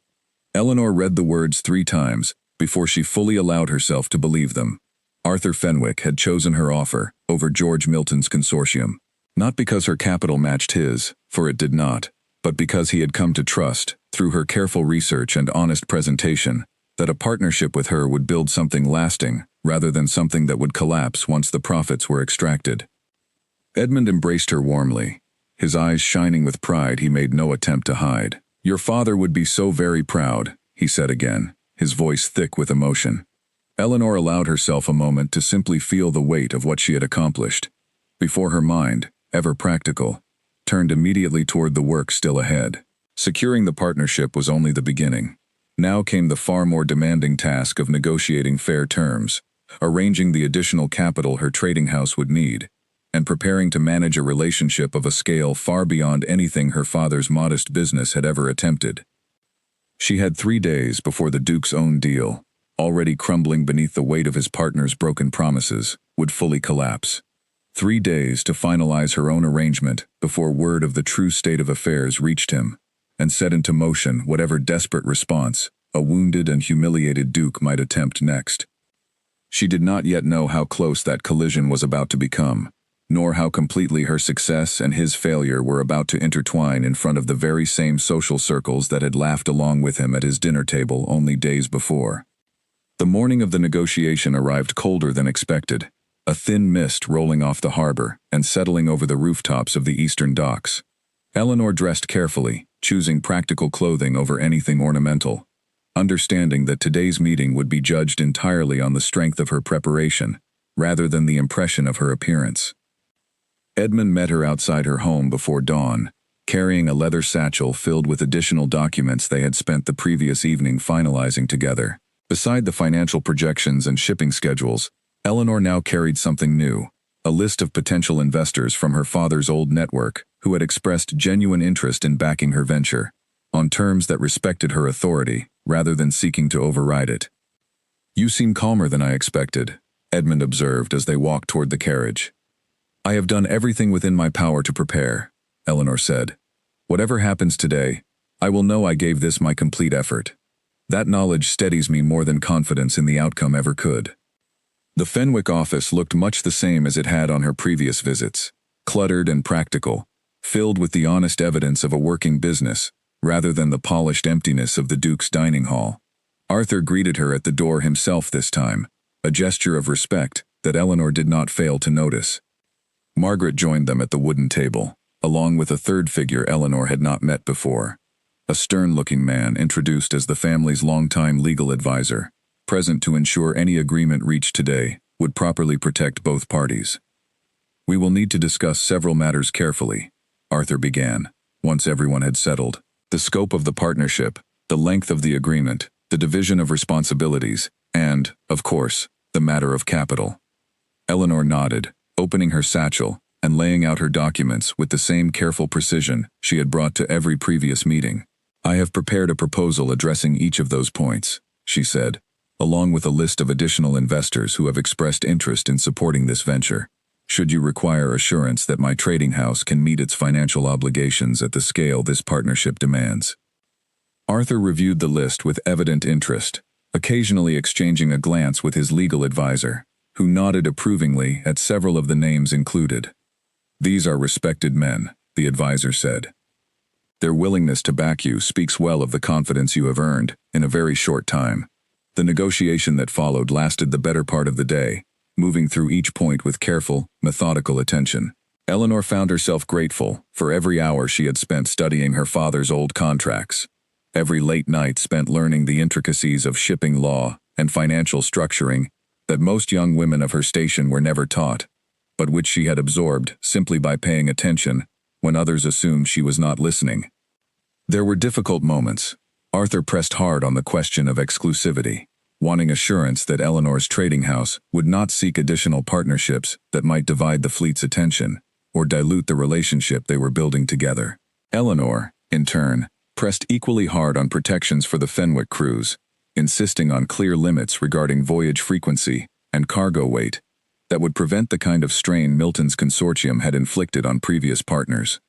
Eleanor read the words 3 times before she fully allowed herself to believe them. Arthur Fenwick had chosen her offer over George Milton's consortium, not because her capital matched his, for it did not, but because he had come to trust, through her careful research and honest presentation, that a partnership with her would build something lasting rather than something that would collapse once the profits were extracted. Edmund embraced her warmly, his eyes shining with pride he made no attempt to hide. "Your father would be so very proud," he said again, his voice thick with emotion. Eleanor allowed herself a moment to simply feel the weight of what she had accomplished, before her mind, ever practical, turned immediately toward the work still ahead. Securing the partnership was only the beginning. Now came the far more demanding task of negotiating fair terms, arranging the additional capital her trading house would need, and preparing to manage a relationship of a scale far beyond anything her father's modest business had ever attempted. She had 3 days before the Duke's own deal, already crumbling beneath the weight of his partner's broken promises, would fully collapse. 3 days to finalize her own arrangement before word of the true state of affairs reached him, and set into motion whatever desperate response a wounded and humiliated Duke might attempt next. She did not yet know how close that collision was about to become, nor how completely her success and his failure were about to intertwine in front of the very same social circles that had laughed along with him at his dinner table only days before. The morning of the negotiation arrived colder than expected, a thin mist rolling off the harbor and settling over the rooftops of the eastern docks. Eleanor dressed carefully, choosing practical clothing over anything ornamental, understanding that today's meeting would be judged entirely on the strength of her preparation, rather than the impression of her appearance. Edmund met her outside her home before dawn, carrying a leather satchel filled with additional documents they had spent the previous evening finalizing together. Beside the financial projections and shipping schedules, Eleanor now carried something new, a list of potential investors from her father's old network who had expressed genuine interest in backing her venture, on terms that respected her authority rather than seeking to override it. "You seem calmer than I expected," Edmund observed as they walked toward the carriage. "I have done everything within my power to prepare," Eleanor said. "Whatever happens today, I will know I gave this my complete effort. That knowledge steadies me more than confidence in the outcome ever could." The Fenwick office looked much the same as it had on her previous visits, cluttered and practical, filled with the honest evidence of a working business, rather than the polished emptiness of the Duke's dining hall. Arthur greeted her at the door himself this time, a gesture of respect that Eleanor did not fail to notice. Margaret joined them at the wooden table, along with a third figure Eleanor had not met before, a stern-looking man introduced as the family's longtime legal advisor, present to ensure any agreement reached today would properly protect both parties. "We will need to discuss several matters carefully," Arthur began, once everyone had settled. "The scope of the partnership, the length of the agreement, the division of responsibilities, and, of course, the matter of capital." Eleanor nodded, opening her satchel and laying out her documents with the same careful precision she had brought to every previous meeting. "I have prepared a proposal addressing each of those points," she said, along with a list of additional investors who have expressed interest in supporting this venture, should you require assurance that my trading house can meet its financial obligations at the scale this partnership demands. Arthur reviewed the list with evident interest, occasionally exchanging a glance with his legal advisor, who nodded approvingly at several of the names included. These are respected men, the advisor said. Their willingness to back you speaks well of the confidence you have earned in a very short time. The negotiation that followed lasted the better part of the day, moving through each point with careful, methodical attention. Eleanor found herself grateful for every hour she had spent studying her father's old contracts, every late night spent learning the intricacies of shipping law and financial structuring that most young women of her station were never taught, but which she had absorbed simply by paying attention when others assumed she was not listening. There were difficult moments. Arthur pressed hard on the question of exclusivity, wanting assurance that Eleanor's trading house would not seek additional partnerships that might divide the fleet's attention or dilute the relationship they were building together. Eleanor, in turn, pressed equally hard on protections for the Fenwick crews, insisting on clear limits regarding voyage frequency and cargo weight that would prevent the kind of strain Milton's consortium had inflicted on previous partners.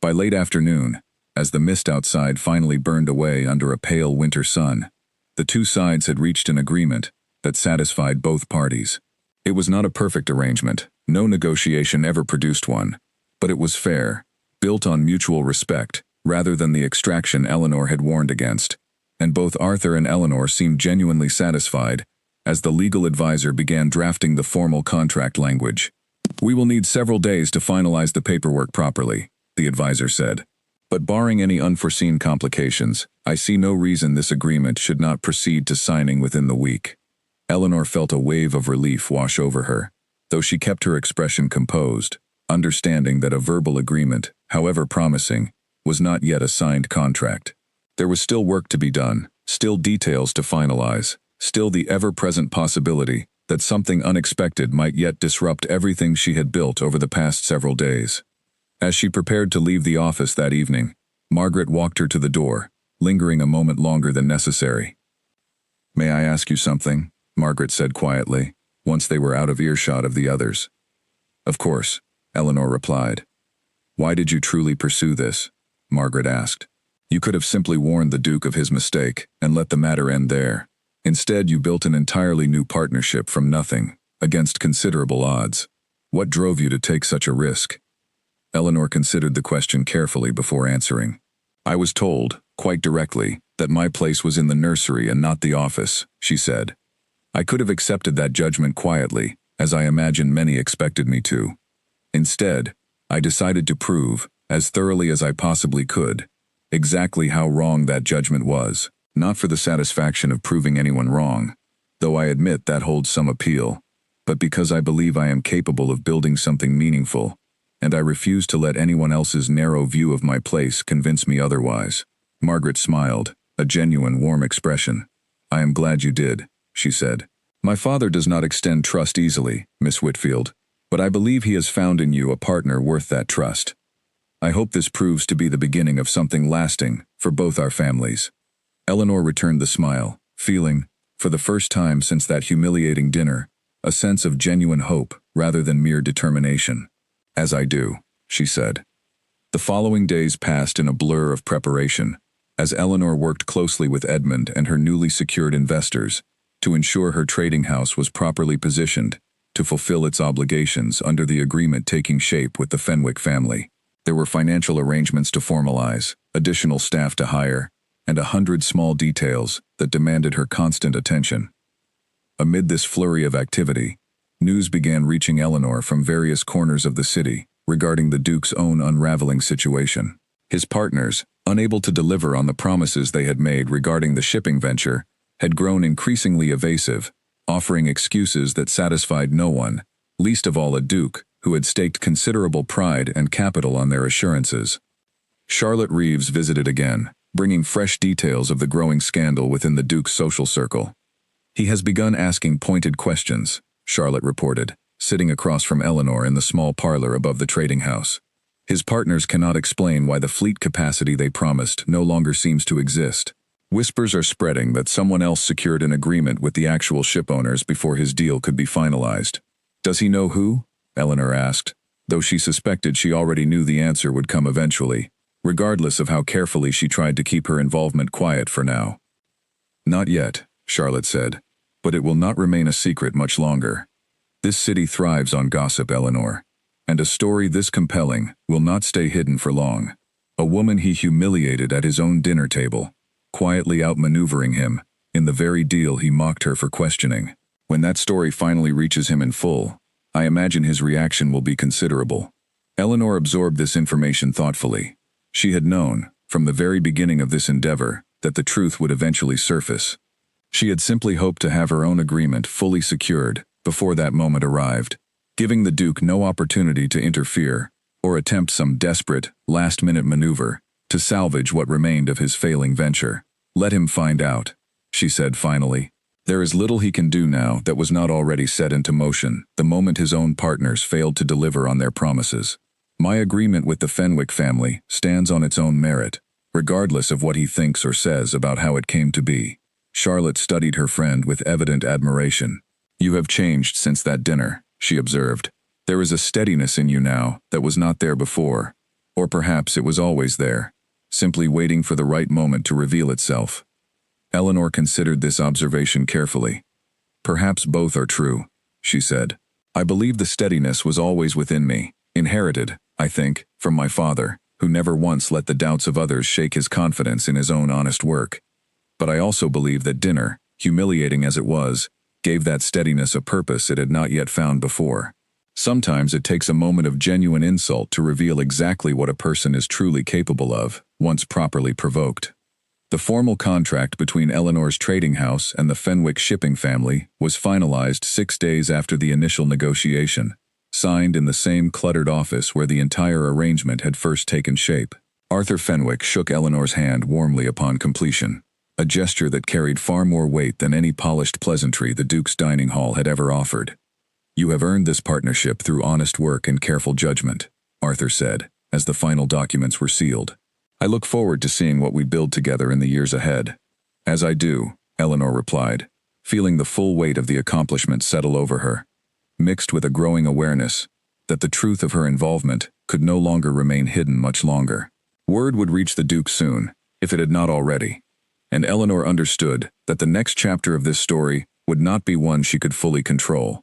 By late afternoon, as the mist outside finally burned away under a pale winter sun, the two sides had reached an agreement that satisfied both parties. It was not a perfect arrangement, no negotiation ever produced one, but it was fair, built on mutual respect, rather than the extraction Eleanor had warned against, and both Arthur and Eleanor seemed genuinely satisfied as the legal advisor began drafting the formal contract language. "We will need several days to finalize the paperwork properly," the advisor said. "But barring any unforeseen complications, I see no reason this agreement should not proceed to signing within the week." Eleanor felt a wave of relief wash over her, though she kept her expression composed, understanding that a verbal agreement, however promising, was not yet a signed contract. There was still work to be done, still details to finalize, still the ever-present possibility that something unexpected might yet disrupt everything she had built over the past several days. As she prepared to leave the office that evening, Margaret walked her to the door, lingering a moment longer than necessary. "May I ask you something?" Margaret said quietly, once they were out of earshot of the others. "Of course," Eleanor replied. "Why did you truly pursue this?" Margaret asked. "You could have simply warned the Duke of his mistake and let the matter end there. Instead, you built an entirely new partnership from nothing, against considerable odds. What drove you to take such a risk?" Eleanor considered the question carefully before answering. "I was told, quite directly, that my place was in the nursery and not the office," she said. "I could have accepted that judgment quietly, as I imagine many expected me to. Instead, I decided to prove, as thoroughly as I possibly could, exactly how wrong that judgment was, not for the satisfaction of proving anyone wrong, though I admit that holds some appeal, but because I believe I am capable of building something meaningful, and I refuse to let anyone else's narrow view of my place convince me otherwise." Margaret smiled, a genuine warm expression. "I am glad you did," she said. "My father does not extend trust easily, Miss Whitfield, but I believe he has found in you a partner worth that trust. I hope this proves to be the beginning of something lasting for both our families." Eleanor returned the smile, feeling, for the first time since that humiliating dinner, a sense of genuine hope rather than mere determination. "As I do," she said. The following days passed in a blur of preparation, as Eleanor worked closely with Edmund and her newly secured investors to ensure her trading house was properly positioned to fulfill its obligations under the agreement taking shape with the Fenwick family. There were financial arrangements to formalize, additional staff to hire, and 100 small details that demanded her constant attention. Amid this flurry of activity, news began reaching Eleanor from various corners of the city regarding the Duke's own unraveling situation. His partners, unable to deliver on the promises they had made regarding the shipping venture, had grown increasingly evasive, offering excuses that satisfied no one, least of all a Duke who had staked considerable pride and capital on their assurances. Charlotte Reeves visited again, bringing fresh details of the growing scandal within the Duke's social circle. "He has begun asking pointed questions," Charlotte reported, sitting across from Eleanor in the small parlor above the trading house. "His partners cannot explain why the fleet capacity they promised no longer seems to exist. Whispers are spreading that someone else secured an agreement with the actual ship owners before his deal could be finalized." "Does he know who?" Eleanor asked, though she suspected she already knew the answer would come eventually, regardless of how carefully she tried to keep her involvement quiet for now. "Not yet," Charlotte said, "but it will not remain a secret much longer. This city thrives on gossip, Eleanor. and a story this compelling will not stay hidden for long. A woman he humiliated at his own dinner table, quietly outmaneuvering him in the very deal he mocked her for questioning. When that story finally reaches him in full, I imagine his reaction will be considerable. Eleanor absorbed this information thoughtfully. She had known, from the very beginning of this endeavor, that the truth would eventually surface. She had simply hoped to have her own agreement fully secured before that moment arrived, giving the Duke no opportunity to interfere or attempt some desperate, last-minute maneuver to salvage what remained of his failing venture. "Let him find out," she said finally. "There is little he can do now that was not already set into motion the moment his own partners failed to deliver on their promises. My agreement with the Fenwick family stands on its own merit, regardless of what he thinks or says about how it came to be." Charlotte studied her friend with evident admiration. "You have changed since that dinner," she observed. "There is a steadiness in you now that was not there before. Or perhaps it was always there, simply waiting for the right moment to reveal itself." Eleanor considered this observation carefully. "Perhaps both are true," she said. "I believe the steadiness was always within me, inherited, I think, from my father, who never once let the doubts of others shake his confidence in his own honest work. But I also believe that dinner, humiliating as it was, gave that steadiness a purpose it had not yet found before. Sometimes it takes a moment of genuine insult to reveal exactly what a person is truly capable of, once properly provoked." The formal contract between Eleanor's trading house and the Fenwick shipping family was finalized 6 days after the initial negotiation, signed in the same cluttered office where the entire arrangement had first taken shape. Arthur Fenwick shook Eleanor's hand warmly upon completion, a gesture that carried far more weight than any polished pleasantry the Duke's dining hall had ever offered. "You have earned this partnership through honest work and careful judgment," Arthur said, as the final documents were sealed. "I look forward to seeing what we build together in the years ahead." "As I do," Eleanor replied, feeling the full weight of the accomplishment settle over her, mixed with a growing awareness that the truth of her involvement could no longer remain hidden much longer. Word would reach the Duke soon, if it had not already, and Eleanor understood that the next chapter of this story would not be one she could fully control.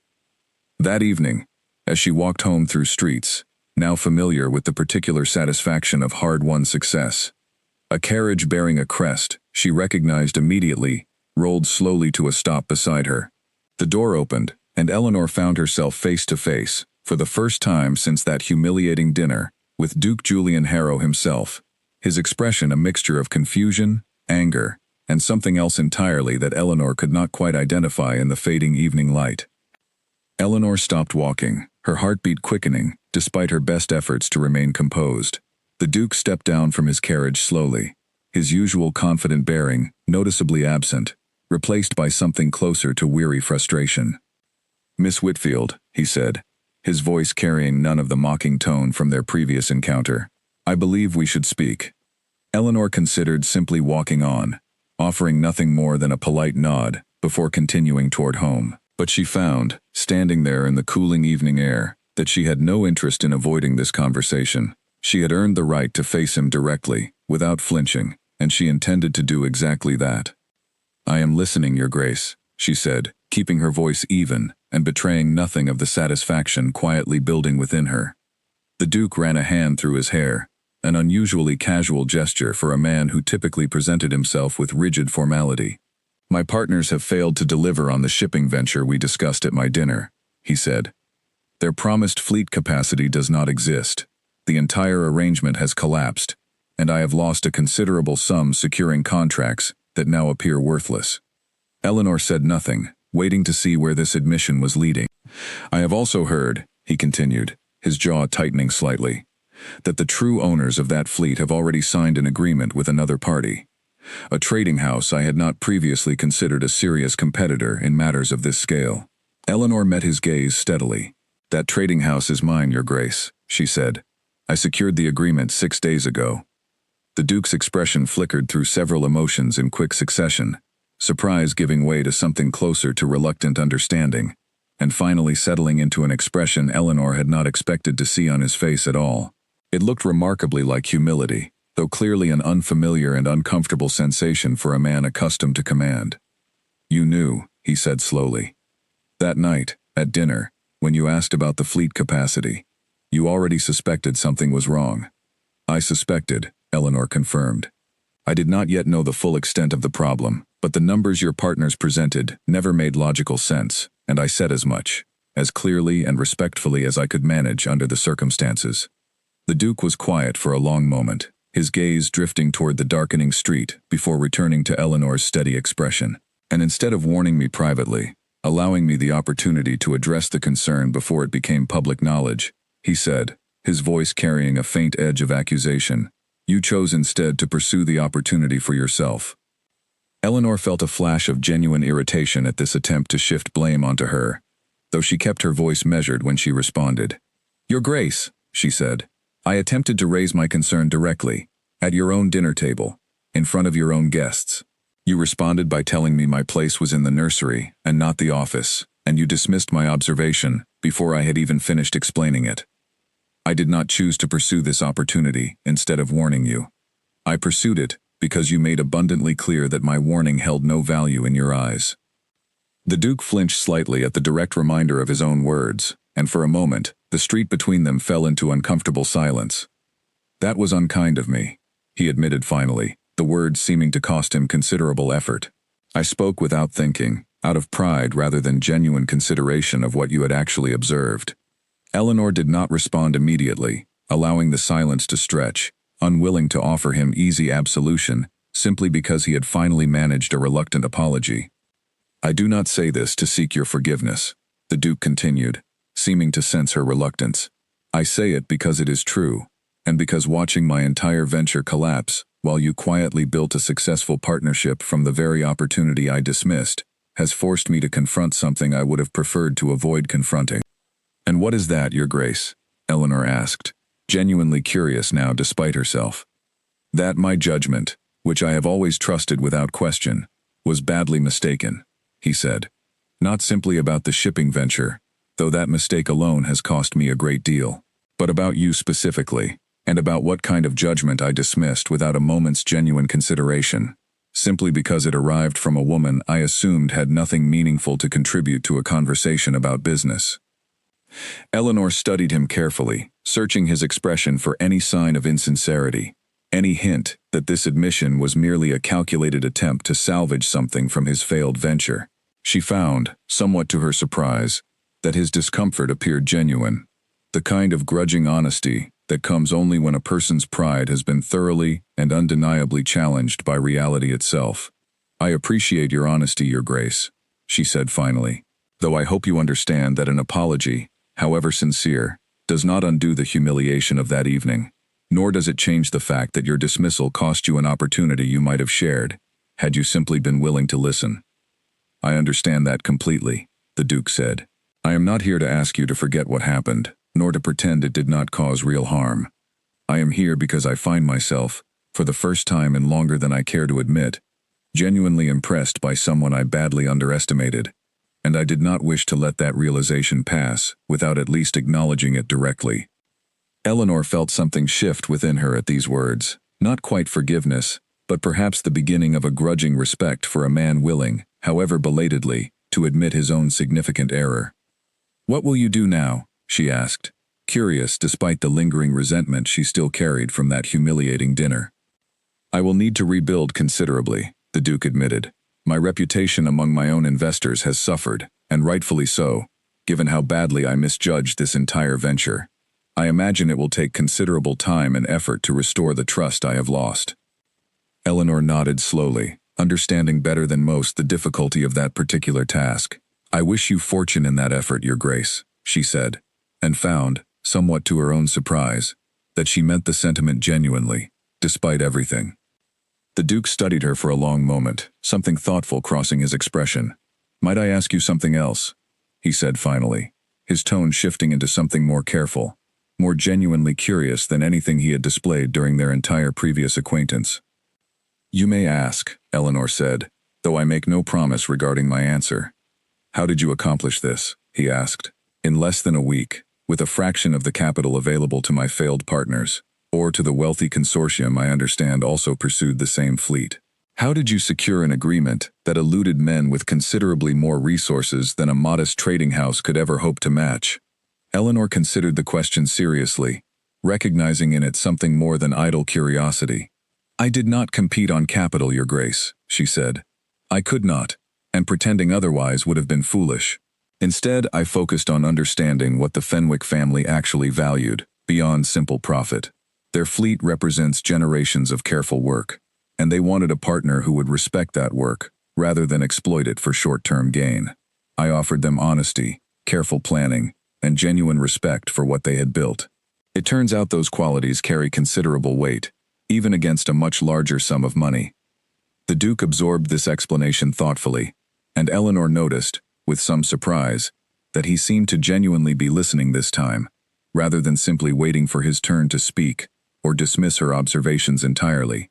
That evening, as she walked home through streets, now familiar with the particular satisfaction of hard-won success, a carriage bearing a crest she recognized immediately rolled slowly to a stop beside her. The door opened, and Eleanor found herself face to face, for the first time since that humiliating dinner, with Duke Julian Harrow himself, his expression a mixture of confusion, anger, and something else entirely that Eleanor could not quite identify in the fading evening light. Eleanor stopped walking, her heartbeat quickening, despite her best efforts to remain composed. The Duke stepped down from his carriage slowly, his usual confident bearing noticeably absent, replaced by something closer to weary frustration. "Miss Whitfield," he said, his voice carrying none of the mocking tone from their previous encounter, "I believe we should speak." Eleanor considered simply walking on, offering nothing more than a polite nod before continuing toward home. But she found, standing there in the cooling evening air, that she had no interest in avoiding this conversation. She had earned the right to face him directly, without flinching, and she intended to do exactly that. "I am listening, Your Grace," she said, keeping her voice even and betraying nothing of the satisfaction quietly building within her. The Duke ran a hand through his hair, an unusually casual gesture for a man who typically presented himself with rigid formality. "My partners have failed to deliver on the shipping venture we discussed at my dinner," he said. "Their promised fleet capacity does not exist. The entire arrangement has collapsed, and I have lost a considerable sum securing contracts that now appear worthless." Eleanor said nothing, waiting to see where this admission was leading. "I have also heard," he continued, his jaw tightening slightly, "that the true owners of that fleet have already signed an agreement with another party. A trading house I had not previously considered a serious competitor in matters of this scale." Eleanor met his gaze steadily. "That trading house is mine, Your Grace," she said. "I secured the agreement 6 days ago." The Duke's expression flickered through several emotions in quick succession, surprise giving way to something closer to reluctant understanding, and finally settling into an expression Eleanor had not expected to see on his face at all. It looked remarkably like humility, though clearly an unfamiliar and uncomfortable sensation for a man accustomed to command. "You knew," he said slowly. "That night, at dinner, when you asked about the fleet capacity. You already suspected something was wrong. I suspected, Eleanor confirmed. I did not yet know the full extent of the problem, but the numbers your partners presented never made logical sense, and I said as much, as clearly and respectfully as I could manage under the circumstances. The Duke was quiet for a long moment, his gaze drifting toward the darkening street before returning to Eleanor's steady expression. And instead of warning me privately, allowing me the opportunity to address the concern before it became public knowledge, he said, his voice carrying a faint edge of accusation, "You chose instead to pursue the opportunity for yourself." Eleanor felt a flash of genuine irritation at this attempt to shift blame onto her, though she kept her voice measured when she responded. "Your Grace," she said, "I attempted to raise my concern directly, at your own dinner table, in front of your own guests. You responded by telling me my place was in the nursery and not the office, and you dismissed my observation before I had even finished explaining it. I did not choose to pursue this opportunity instead of warning you. I pursued it because you made abundantly clear that my warning held no value in your eyes." The Duke flinched slightly at the direct reminder of his own words, and for a moment, the street between them fell into uncomfortable silence. "That was unkind of me," he admitted finally, the words seeming to cost him considerable effort. "I spoke without thinking, out of pride rather than genuine consideration of what you had actually observed." Eleanor did not respond immediately, allowing the silence to stretch, unwilling to offer him easy absolution, simply because he had finally managed a reluctant apology. "I do not say this to seek your forgiveness," the Duke continued, seeming to sense her reluctance. "I say it because it is true, and because watching my entire venture collapse, while you quietly built a successful partnership from the very opportunity I dismissed, has forced me to confront something I would have preferred to avoid confronting." "And what is that, Your Grace?" Eleanor asked, genuinely curious now despite herself. "That my judgment, which I have always trusted without question, was badly mistaken," he said. "Not simply about the shipping venture, though that mistake alone has cost me a great deal, but about you specifically, and about what kind of judgment I dismissed without a moment's genuine consideration, simply because it arrived from a woman I assumed had nothing meaningful to contribute to a conversation about business." Eleanor studied him carefully, searching his expression for any sign of insincerity, any hint that this admission was merely a calculated attempt to salvage something from his failed venture. She found, somewhat to her surprise, that his discomfort appeared genuine, the kind of grudging honesty that comes only when a person's pride has been thoroughly and undeniably challenged by reality itself. "I appreciate your honesty, Your Grace," she said finally, "though I hope you understand that an apology, however sincere, does not undo the humiliation of that evening, nor does it change the fact that your dismissal cost you an opportunity you might have shared, had you simply been willing to listen." "I understand that completely," the Duke said. "I am not here to ask you to forget what happened, nor to pretend it did not cause real harm. I am here because I find myself, for the first time in longer than I care to admit, genuinely impressed by someone I badly underestimated, and I did not wish to let that realization pass without at least acknowledging it directly." Eleanor felt something shift within her at these words, not quite forgiveness, but perhaps the beginning of a grudging respect for a man willing, however belatedly, to admit his own significant error. "What will you do now?" she asked, curious despite the lingering resentment she still carried from that humiliating dinner. "I will need to rebuild considerably," the Duke admitted. "My reputation among my own investors has suffered, and rightfully so, given how badly I misjudged this entire venture. I imagine it will take considerable time and effort to restore the trust I have lost." Eleanor nodded slowly, understanding better than most the difficulty of that particular task. "I wish you fortune in that effort, Your Grace," she said, and found, somewhat to her own surprise, that she meant the sentiment genuinely, despite everything. The Duke studied her for a long moment, something thoughtful crossing his expression. "Might I ask you something else?" he said finally, his tone shifting into something more careful, more genuinely curious than anything he had displayed during their entire previous acquaintance. "You may ask," Eleanor said, "though I make no promise regarding my answer." "How did you accomplish this?" he asked. "In less than a week, with a fraction of the capital available to my failed partners, or to the wealthy consortium I understand also pursued the same fleet. How did you secure an agreement that eluded men with considerably more resources than a modest trading house could ever hope to match?" Eleanor considered the question seriously, recognizing in it something more than idle curiosity. "I did not compete on capital, Your Grace," she said. "I could not, and pretending otherwise would have been foolish. Instead, I focused on understanding what the Fenwick family actually valued, beyond simple profit. Their fleet represents generations of careful work, and they wanted a partner who would respect that work, rather than exploit it for short-term gain. I offered them honesty, careful planning, and genuine respect for what they had built. It turns out those qualities carry considerable weight, even against a much larger sum of money." The Duke absorbed this explanation thoughtfully, and Eleanor noticed, with some surprise, that he seemed to genuinely be listening this time, rather than simply waiting for his turn to speak or dismiss her observations entirely.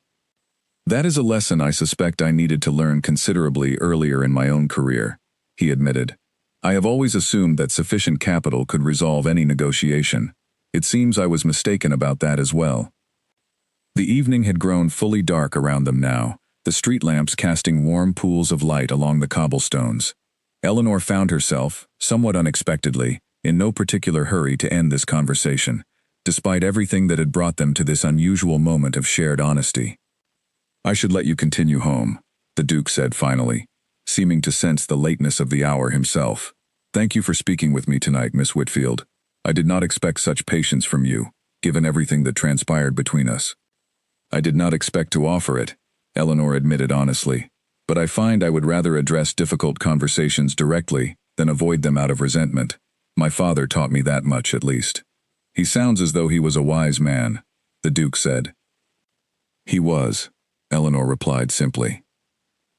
"That is a lesson I suspect I needed to learn considerably earlier in my own career," he admitted. "I have always assumed that sufficient capital could resolve any negotiation. It seems I was mistaken about that as well." The evening had grown fully dark around them now, the street lamps casting warm pools of light along the cobblestones. Eleanor found herself, somewhat unexpectedly, in no particular hurry to end this conversation, despite everything that had brought them to this unusual moment of shared honesty. "I should let you continue home," the Duke said finally, seeming to sense the lateness of the hour himself. "Thank you for speaking with me tonight, Miss Whitfield. I did not expect such patience from you, given everything that transpired between us." "I did not expect to offer it," Eleanor admitted honestly, "but I find I would rather address difficult conversations directly than avoid them out of resentment. My father taught me that much, at least." "He sounds as though he was a wise man," the Duke said. "He was," Eleanor replied simply.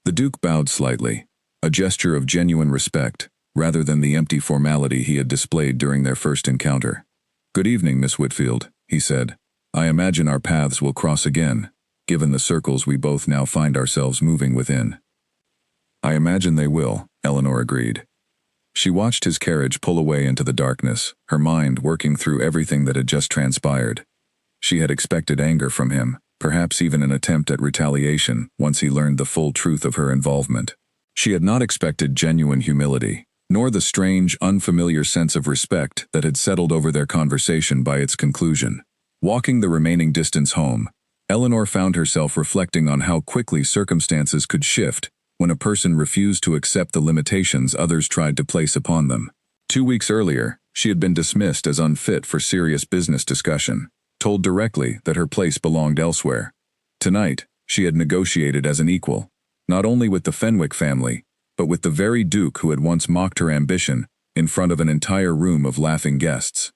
The Duke bowed slightly, a gesture of genuine respect, rather than the empty formality he had displayed during their first encounter. "Good evening, Miss Whitfield," he said. "I imagine our paths will cross again, given the circles we both now find ourselves moving within." "I imagine they will," Eleanor agreed. She watched his carriage pull away into the darkness, her mind working through everything that had just transpired. She had expected anger from him, perhaps even an attempt at retaliation once he learned the full truth of her involvement. She had not expected genuine humility, nor the strange, unfamiliar sense of respect that had settled over their conversation by its conclusion. Walking the remaining distance home, Eleanor found herself reflecting on how quickly circumstances could shift when a person refused to accept the limitations others tried to place upon them. 2 weeks earlier, she had been dismissed as unfit for serious business discussion, told directly that her place belonged elsewhere. Tonight, she had negotiated as an equal, not only with the Fenwick family, but with the very Duke who had once mocked her ambition in front of an entire room of laughing guests.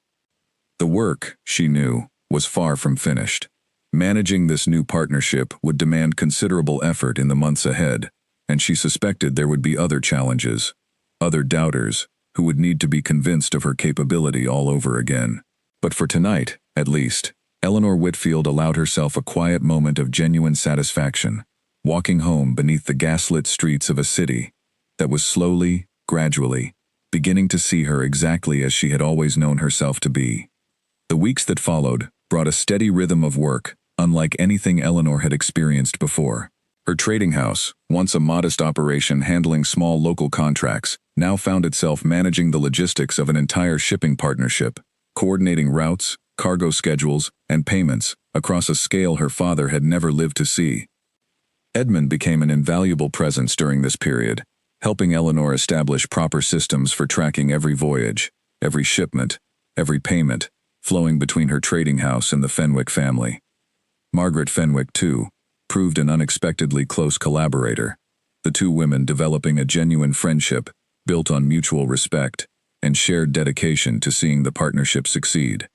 The work, she knew, was far from finished. Managing this new partnership would demand considerable effort in the months ahead, and she suspected there would be other challenges, other doubters, who would need to be convinced of her capability all over again. But for tonight, at least, Eleanor Whitfield allowed herself a quiet moment of genuine satisfaction, walking home beneath the gaslit streets of a city that was slowly, gradually, beginning to see her exactly as she had always known herself to be. The weeks that followed brought a steady rhythm of work, unlike anything Eleanor had experienced before. Her trading house, once a modest operation handling small local contracts, now found itself managing the logistics of an entire shipping partnership, coordinating routes, cargo schedules, and payments across a scale her father had never lived to see. Edmund became an invaluable presence during this period, helping Eleanor establish proper systems for tracking every voyage, every shipment, every payment, flowing between her trading house and the Fenwick family. Margaret Fenwick, too, proved an unexpectedly close collaborator, the two women developing a genuine friendship built on mutual respect and shared dedication to seeing the partnership succeed.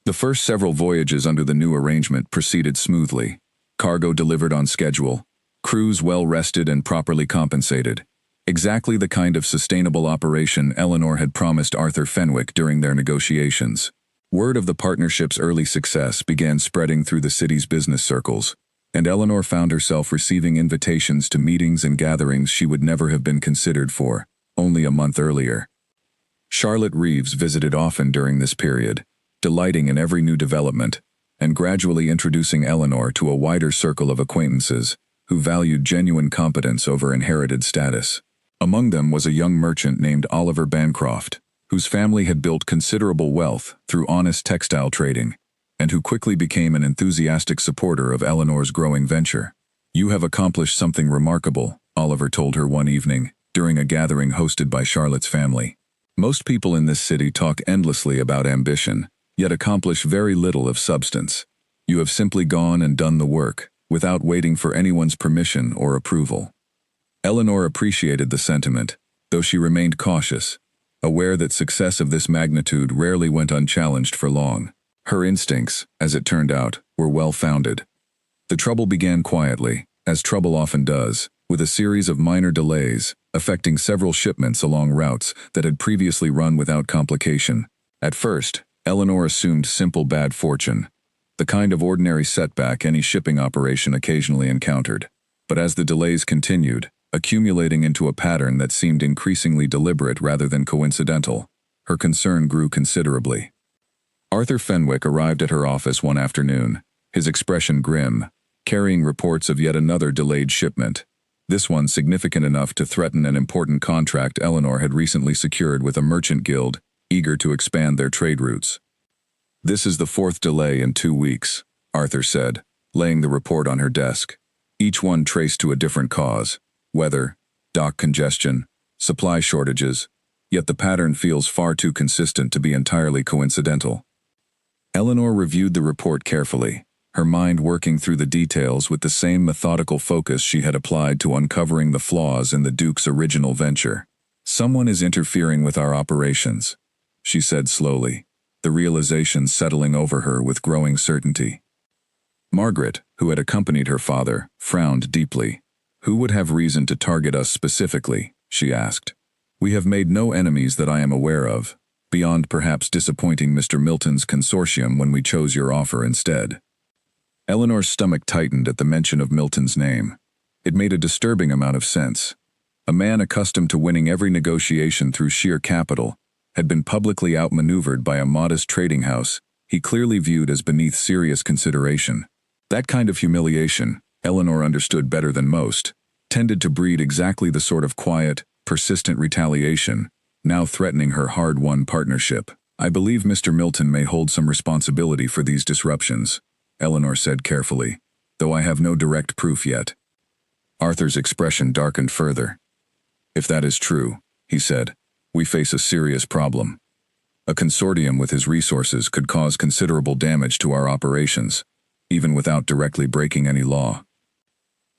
The first several voyages under the new arrangement proceeded smoothly, cargo delivered on schedule, crews well rested and properly compensated, exactly the kind of sustainable operation Eleanor had promised Arthur Fenwick during their negotiations. Word of the partnership's early success began spreading through the city's business circles, and Eleanor found herself receiving invitations to meetings and gatherings she would never have been considered for, only a month earlier. Charlotte Reeves visited often during this period, delighting in every new development, and gradually introducing Eleanor to a wider circle of acquaintances who valued genuine competence over inherited status. Among them was a young merchant named Oliver Bancroft, whose family had built considerable wealth through honest textile trading, and who quickly became an enthusiastic supporter of Eleanor's growing venture. "You have accomplished something remarkable," Oliver told her one evening, during a gathering hosted by Charlotte's family. "Most people in this city talk endlessly about ambition, yet accomplish very little of substance. You have simply gone and done the work, without waiting for anyone's permission or approval." Eleanor appreciated the sentiment, though she remained cautious, aware that success of this magnitude rarely went unchallenged for long. Her instincts, as it turned out, were well-founded. The trouble began quietly, as trouble often does, with a series of minor delays, affecting several shipments along routes that had previously run without complication. At first, Eleanor assumed simple bad fortune, the kind of ordinary setback any shipping operation occasionally encountered. But as the delays continued, accumulating into a pattern that seemed increasingly deliberate rather than coincidental, her concern grew considerably. Arthur Fenwick arrived at her office one afternoon, his expression grim, carrying reports of yet another delayed shipment, this one significant enough to threaten an important contract Eleanor had recently secured with a merchant guild eager to expand their trade routes. "This is the fourth delay in 2 weeks," Arthur said, laying the report on her desk, each one traced to a different cause: weather, dock congestion, supply shortages, yet the pattern feels far too consistent to be entirely coincidental. Eleanor reviewed the report carefully, her mind working through the details with the same methodical focus she had applied to uncovering the flaws in the Duke's original venture. "Someone is interfering with our operations," she said slowly, the realization settling over her with growing certainty. Margaret, who had accompanied her father, frowned deeply. "Who would have reason to target us specifically?" she asked. "We have made no enemies that I am aware of, beyond perhaps disappointing Mr. Milton's consortium when we chose your offer instead." Eleanor's stomach tightened at the mention of Milton's name. It made a disturbing amount of sense. A man accustomed to winning every negotiation through sheer capital had been publicly outmaneuvered by a modest trading house he clearly viewed as beneath serious consideration. That kind of humiliation, Eleanor understood better than most, tended to breed exactly the sort of quiet, persistent retaliation now threatening her hard-won partnership. "I believe Mr. Milton may hold some responsibility for these disruptions," Eleanor said carefully, "though I have no direct proof yet." Arthur's expression darkened further. "If that is true," he said, "we face a serious problem. A consortium with his resources could cause considerable damage to our operations, even without directly breaking any law."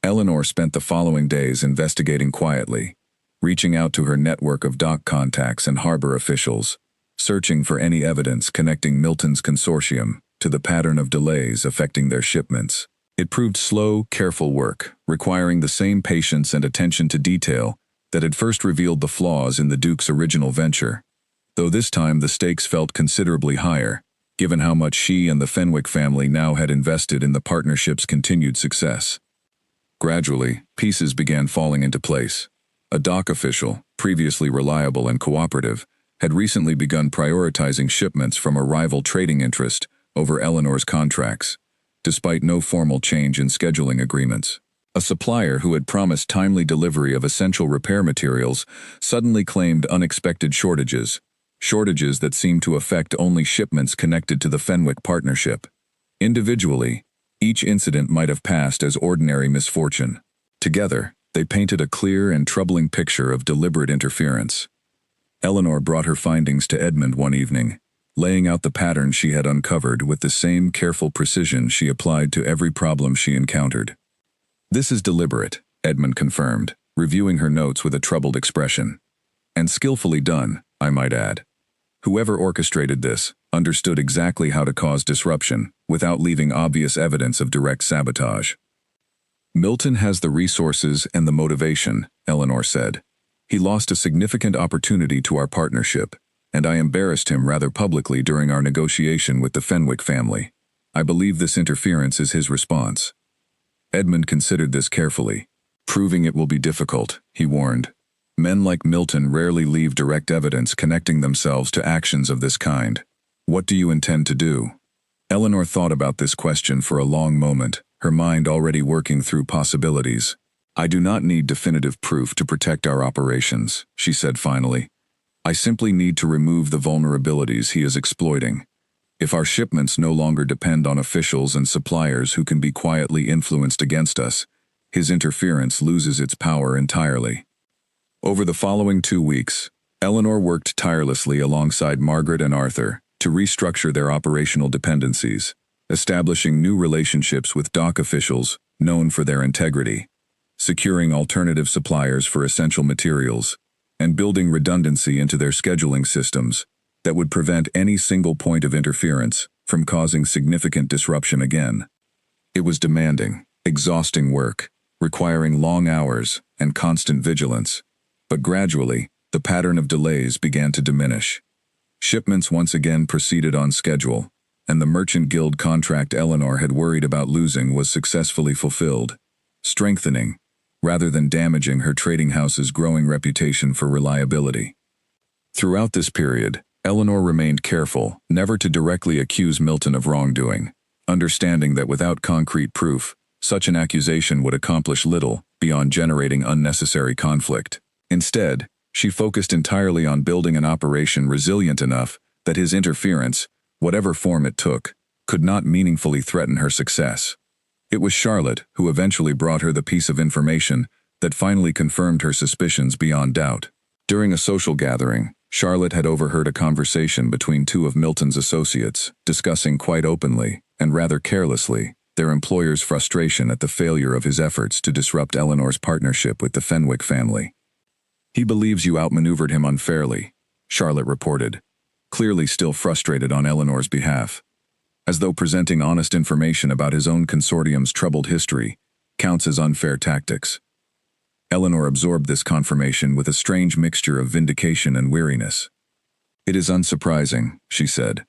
Eleanor spent the following days investigating quietly, reaching out to her network of dock contacts and harbor officials, searching for any evidence connecting Milton's consortium to the pattern of delays affecting their shipments. It proved slow, careful work, requiring the same patience and attention to detail that had first revealed the flaws in the Duke's original venture, though this time the stakes felt considerably higher, given how much she and the Fenwick family now had invested in the partnership's continued success. Gradually, pieces began falling into place. A dock official, previously reliable and cooperative, had recently begun prioritizing shipments from a rival trading interest over Eleanor's contracts, despite no formal change in scheduling agreements. A supplier who had promised timely delivery of essential repair materials suddenly claimed unexpected shortages that seemed to affect only shipments connected to the Fenwick partnership. Individually, each incident might have passed as ordinary misfortune. Together, they painted a clear and troubling picture of deliberate interference. Eleanor brought her findings to Edmund one evening, laying out the pattern she had uncovered with the same careful precision she applied to every problem she encountered. "This is deliberate," Edmund confirmed, reviewing her notes with a troubled expression. "And skillfully done, I might add. Whoever orchestrated this understood exactly how to cause disruption without leaving obvious evidence of direct sabotage." "Milton has the resources and the motivation," Eleanor said. "He lost a significant opportunity to our partnership, and I embarrassed him rather publicly during our negotiation with the Fenwick family. I believe this interference is his response." Edmund considered this carefully. "Proving it will be difficult," he warned. "Men like Milton rarely leave direct evidence connecting themselves to actions of this kind. What do you intend to do?" Eleanor thought about this question for a long moment, her mind already working through possibilities. "I do not need definitive proof to protect our operations," she said finally. I simply need to remove the vulnerabilities he is exploiting. If our shipments no longer depend on officials and suppliers who can be quietly influenced against us, his interference loses its power entirely. Over the following 2 weeks, Eleanor worked tirelessly alongside Margaret and Arthur to restructure their operational dependencies, establishing new relationships with dock officials known for their integrity, securing alternative suppliers for essential materials, and building redundancy into their scheduling systems that would prevent any single point of interference from causing significant disruption again. It was demanding, exhausting work, requiring long hours and constant vigilance, but gradually, the pattern of delays began to diminish. Shipments once again proceeded on schedule, and the Merchant Guild contract Eleanor had worried about losing was successfully fulfilled, strengthening, rather than damaging her trading house's growing reputation for reliability. Throughout this period, Eleanor remained careful never to directly accuse Milton of wrongdoing, understanding that without concrete proof, such an accusation would accomplish little beyond generating unnecessary conflict. Instead, she focused entirely on building an operation resilient enough that his interference, whatever form it took, could not meaningfully threaten her success. It was Charlotte who eventually brought her the piece of information that finally confirmed her suspicions beyond doubt. During a social gathering, Charlotte had overheard a conversation between two of Milton's associates, discussing quite openly, and rather carelessly, their employer's frustration at the failure of his efforts to disrupt Eleanor's partnership with the Fenwick family. "He believes you outmaneuvered him unfairly," Charlotte reported, clearly still frustrated on Eleanor's behalf, as though presenting honest information about his own consortium's troubled history counts as unfair tactics. Eleanor absorbed this confirmation with a strange mixture of vindication and weariness. "It is unsurprising," she said.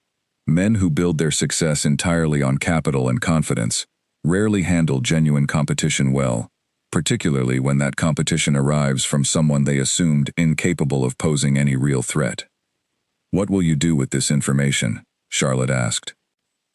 "Men who build their success entirely on capital and confidence rarely handle genuine competition well, particularly when that competition arrives from someone they assumed incapable of posing any real threat." "What will you do with this information?" Charlotte asked.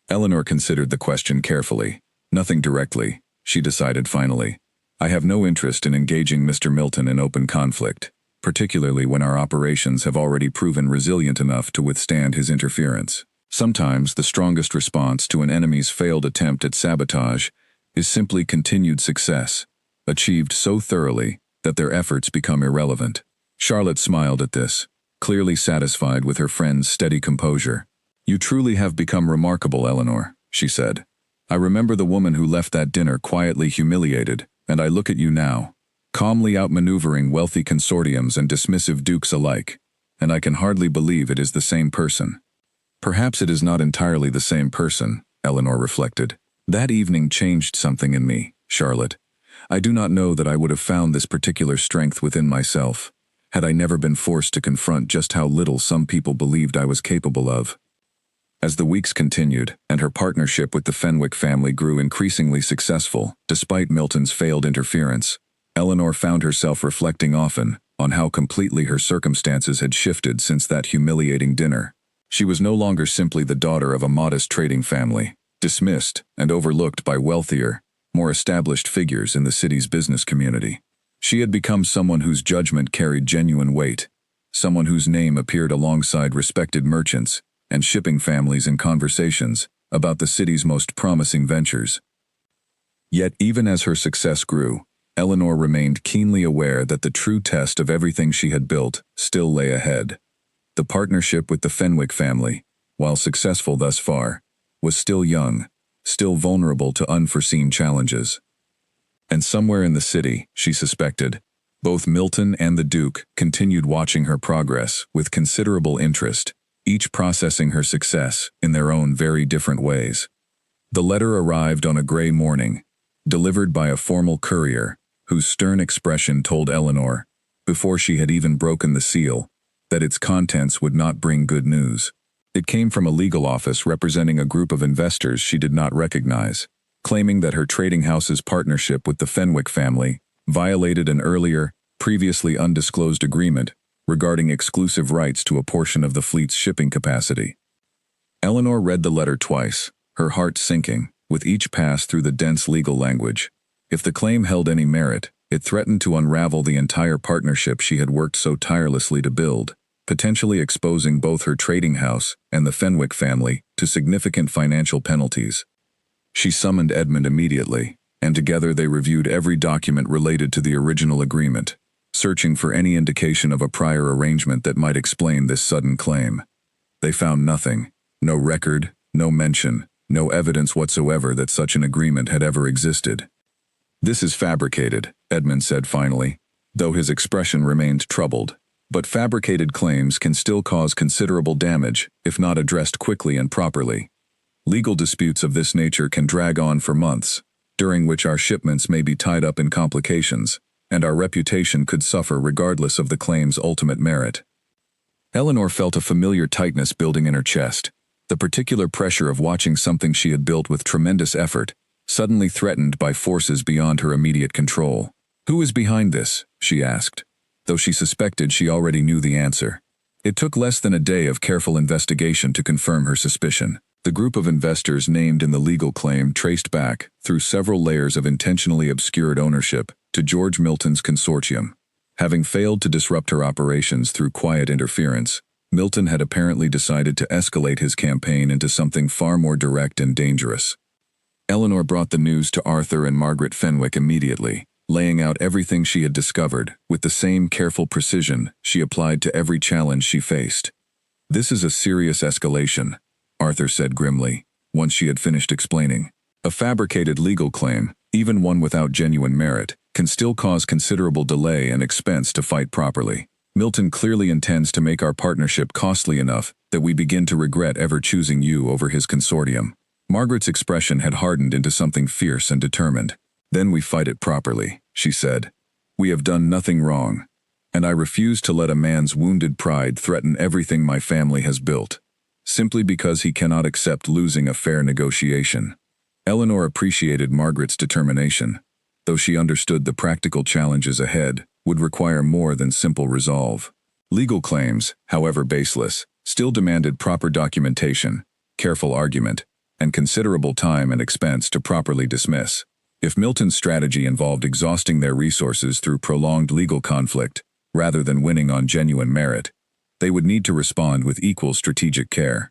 Eleanor considered the question carefully. "Nothing directly," she decided finally. "I have no interest in engaging Mr. Milton in open conflict, particularly when our operations have already proven resilient enough to withstand his interference. Sometimes the strongest response to an enemy's failed attempt at sabotage is simply continued success, achieved so thoroughly that their efforts become irrelevant." Charlotte smiled at this, clearly satisfied with her friend's steady composure. "You truly have become remarkable, Eleanor," she said. "I remember the woman who left that dinner quietly humiliated, and I look at you now, calmly outmaneuvering wealthy consortiums and dismissive dukes alike, and I can hardly believe it is the same person." "Perhaps it is not entirely the same person," Eleanor reflected. "That evening changed something in me, Charlotte. I do not know that I would have found this particular strength within myself, had I never been forced to confront just how little some people believed I was capable of." As the weeks continued, and her partnership with the Fenwick family grew increasingly successful, despite Milton's failed interference, Eleanor found herself reflecting often on how completely her circumstances had shifted since that humiliating dinner. She was no longer simply the daughter of a modest trading family, dismissed and overlooked by wealthier, more established figures in the city's business community. She had become someone whose judgment carried genuine weight, someone whose name appeared alongside respected merchants and shipping families in conversations about the city's most promising ventures. Yet even as her success grew, Eleanor remained keenly aware that the true test of everything she had built still lay ahead. The partnership with the Fenwick family, while successful thus far, was still young, still vulnerable to unforeseen challenges. And somewhere in the city, she suspected, both Milton and the Duke continued watching her progress with considerable interest, each processing her success in their own very different ways. The letter arrived on a gray morning, delivered by a formal courier, whose stern expression told Eleanor, before she had even broken the seal, that its contents would not bring good news. It came from a legal office representing a group of investors she did not recognize, claiming that her trading house's partnership with the Fenwick family violated an earlier, previously undisclosed agreement regarding exclusive rights to a portion of the fleet's shipping capacity. Eleanor read the letter twice, her heart sinking, with each pass through the dense legal language. If the claim held any merit, it threatened to unravel the entire partnership she had worked so tirelessly to build, potentially exposing both her trading house and the Fenwick family to significant financial penalties. She summoned Edmund immediately, and together they reviewed every document related to the original agreement, searching for any indication of a prior arrangement that might explain this sudden claim. They found nothing, no record, no mention, no evidence whatsoever that such an agreement had ever existed. "This is fabricated," Edmund said finally, though his expression remained troubled. "But fabricated claims can still cause considerable damage if not addressed quickly and properly. Legal disputes of this nature can drag on for months, during which our shipments may be tied up in complications, and our reputation could suffer regardless of the claim's ultimate merit." Eleanor felt a familiar tightness building in her chest, the particular pressure of watching something she had built with tremendous effort, suddenly threatened by forces beyond her immediate control. "Who is behind this?" she asked, though she suspected she already knew the answer. It took less than a day of careful investigation to confirm her suspicion. The group of investors named in the legal claim traced back, through several layers of intentionally obscured ownership, to George Milton's consortium. Having failed to disrupt her operations through quiet interference, Milton had apparently decided to escalate his campaign into something far more direct and dangerous. Eleanor brought the news to Arthur and Margaret Fenwick immediately, laying out everything she had discovered, with the same careful precision she applied to every challenge she faced. "This is a serious escalation," Arthur said grimly, once she had finished explaining. "A fabricated legal claim, even one without genuine merit, can still cause considerable delay and expense to fight properly. Milton clearly intends to make our partnership costly enough that we begin to regret ever choosing you over his consortium." Margaret's expression had hardened into something fierce and determined. "Then we fight it properly," she said. "We have done nothing wrong, and I refuse to let a man's wounded pride threaten everything my family has built, simply because he cannot accept losing a fair negotiation." Eleanor appreciated Margaret's determination, though she understood the practical challenges ahead would require more than simple resolve. Legal claims, however baseless, still demanded proper documentation, careful argument, and considerable time and expense to properly dismiss. If Milton's strategy involved exhausting their resources through prolonged legal conflict, rather than winning on genuine merit, they would need to respond with equal strategic care.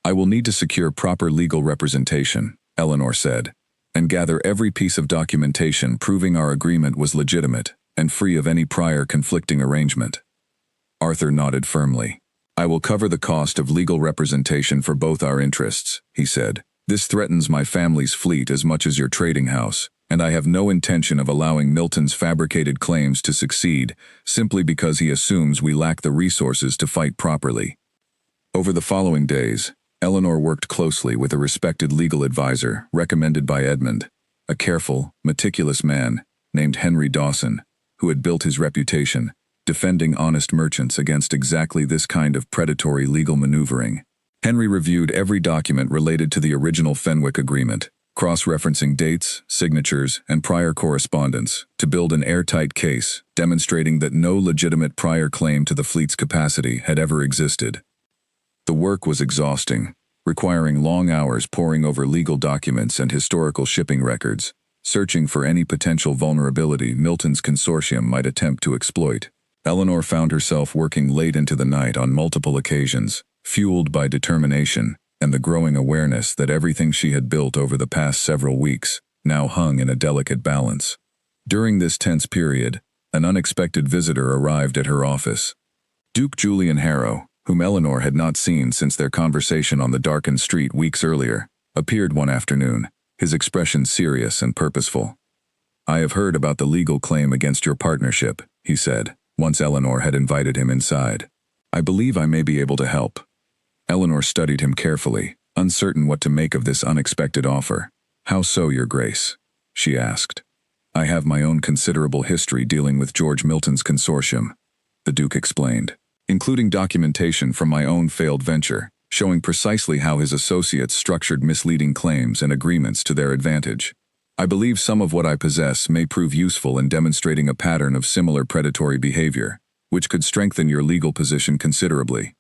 "I will need to secure proper legal representation," Eleanor said, "and gather every piece of documentation proving our agreement was legitimate and free of any prior conflicting arrangement." Arthur nodded firmly. "I will cover the cost of legal representation for both our interests," he said. "This threatens my family's fleet as much as your trading house, and I have no intention of allowing Milton's fabricated claims to succeed simply because he assumes we lack the resources to fight properly." Over the following days, Eleanor worked closely with a respected legal advisor recommended by Edmund, a careful, meticulous man named Henry Dawson, who had built his reputation defending honest merchants against exactly this kind of predatory legal maneuvering. Henry reviewed every document related to the original Fenwick agreement, cross-referencing dates, signatures, and prior correspondence to build an airtight case demonstrating that no legitimate prior claim to the fleet's capacity had ever existed. The work was exhausting, requiring long hours poring over legal documents and historical shipping records, searching for any potential vulnerability Milton's consortium might attempt to exploit. Eleanor found herself working late into the night on multiple occasions, fueled by determination and the growing awareness that everything she had built over the past several weeks now hung in a delicate balance. During this tense period, an unexpected visitor arrived at her office. Duke Julian Harrow, whom Eleanor had not seen since their conversation on the darkened street weeks earlier, appeared one afternoon, his expression serious and purposeful. "I have heard about the legal claim against your partnership," he said, once Eleanor had invited him inside. "I believe I may be able to help." Eleanor studied him carefully, uncertain what to make of this unexpected offer. "How so, Your Grace?" she asked. "I have my own considerable history dealing with George Milton's consortium," the Duke explained, "including documentation from my own failed venture, showing precisely how his associates structured misleading claims and agreements to their advantage. I believe some of what I possess may prove useful in demonstrating a pattern of similar predatory behavior, which could strengthen your legal position considerably."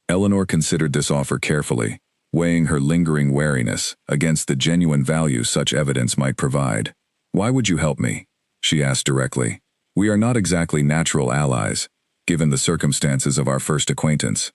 Eleanor considered this offer carefully, weighing her lingering wariness against the genuine value such evidence might provide. "Why would you help me?" she asked directly. "We are not exactly natural allies, given the circumstances of our first acquaintance.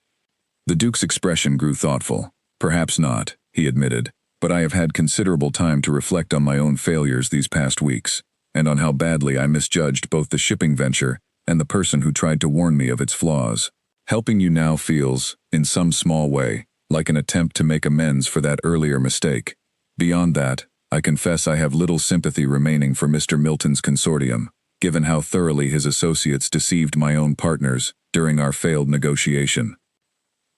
The Duke's expression grew thoughtful. Perhaps not, he admitted, but I have had considerable time to reflect on my own failures these past weeks, and on how badly I misjudged both the shipping venture and the person who tried to warn me of its flaws. Helping you now feels, in some small way, like an attempt to make amends for that earlier mistake. Beyond that, I confess I have little sympathy remaining for Mr. Milton's consortium, given how thoroughly his associates deceived my own partners during our failed negotiation.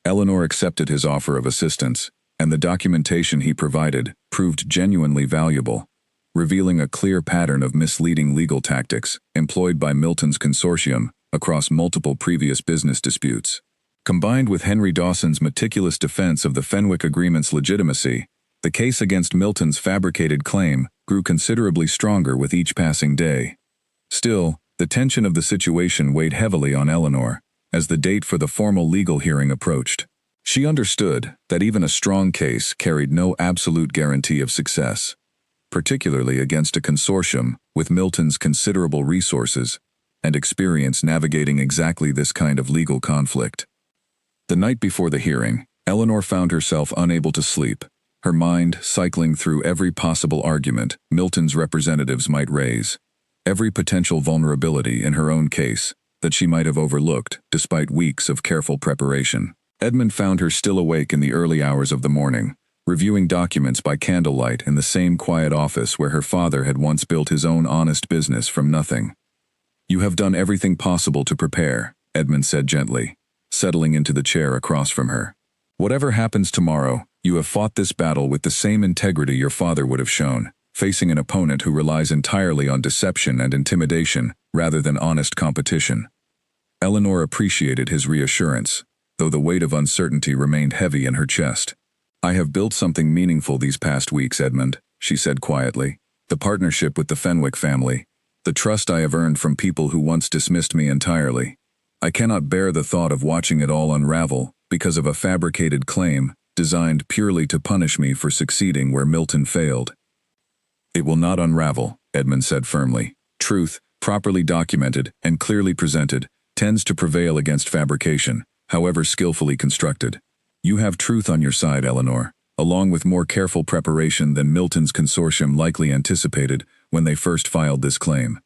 Eleanor accepted his offer of assistance, and the documentation he provided proved genuinely valuable, revealing a clear pattern of misleading legal tactics employed by Milton's consortium across multiple previous business disputes. Combined with Henry Dawson's meticulous defense of the Fenwick Agreement's legitimacy, the case against Milton's fabricated claim grew considerably stronger with each passing day. Still, the tension of the situation weighed heavily on Eleanor as the date for the formal legal hearing approached. She understood that even a strong case carried no absolute guarantee of success, particularly against a consortium with Milton's considerable resources and experience navigating exactly this kind of legal conflict. The night before the hearing, Eleanor found herself unable to sleep, her mind cycling through every possible argument Milton's representatives might raise, every potential vulnerability in her own case that she might have overlooked despite weeks of careful preparation. Edmund found her still awake in the early hours of the morning, reviewing documents by candlelight in the same quiet office where her father had once built his own honest business from nothing. "You have done everything possible to prepare," Edmund said gently, settling into the chair across from her. "Whatever happens tomorrow, you have fought this battle with the same integrity your father would have shown, facing an opponent who relies entirely on deception and intimidation rather than honest competition." Eleanor appreciated his reassurance, though the weight of uncertainty remained heavy in her chest. "I have built something meaningful these past weeks, Edmund," she said quietly. "The partnership with the Fenwick family, the trust I have earned from people who once dismissed me entirely. I cannot bear the thought of watching it all unravel because of a fabricated claim designed purely to punish me for succeeding where Milton failed." "It will not unravel," Edmund said firmly. "Truth, properly documented and clearly presented, tends to prevail against fabrication, however skillfully constructed. You have truth on your side, Eleanor, along with more careful preparation than Milton's consortium likely anticipated when they first filed this claim."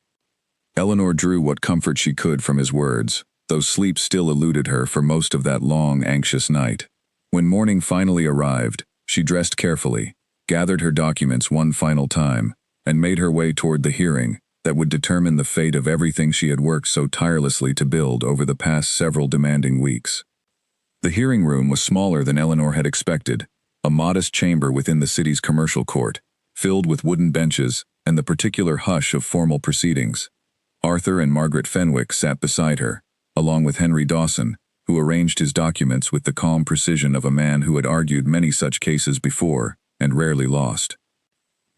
Eleanor drew what comfort she could from his words, though sleep still eluded her for most of that long, anxious night. When morning finally arrived, she dressed carefully, gathered her documents one final time, and made her way toward the hearing that would determine the fate of everything she had worked so tirelessly to build over the past several demanding weeks. The hearing room was smaller than Eleanor had expected, a modest chamber within the city's commercial court, filled with wooden benches and the particular hush of formal proceedings. Arthur and Margaret Fenwick sat beside her, along with Henry Dawson, who arranged his documents with the calm precision of a man who had argued many such cases before and rarely lost.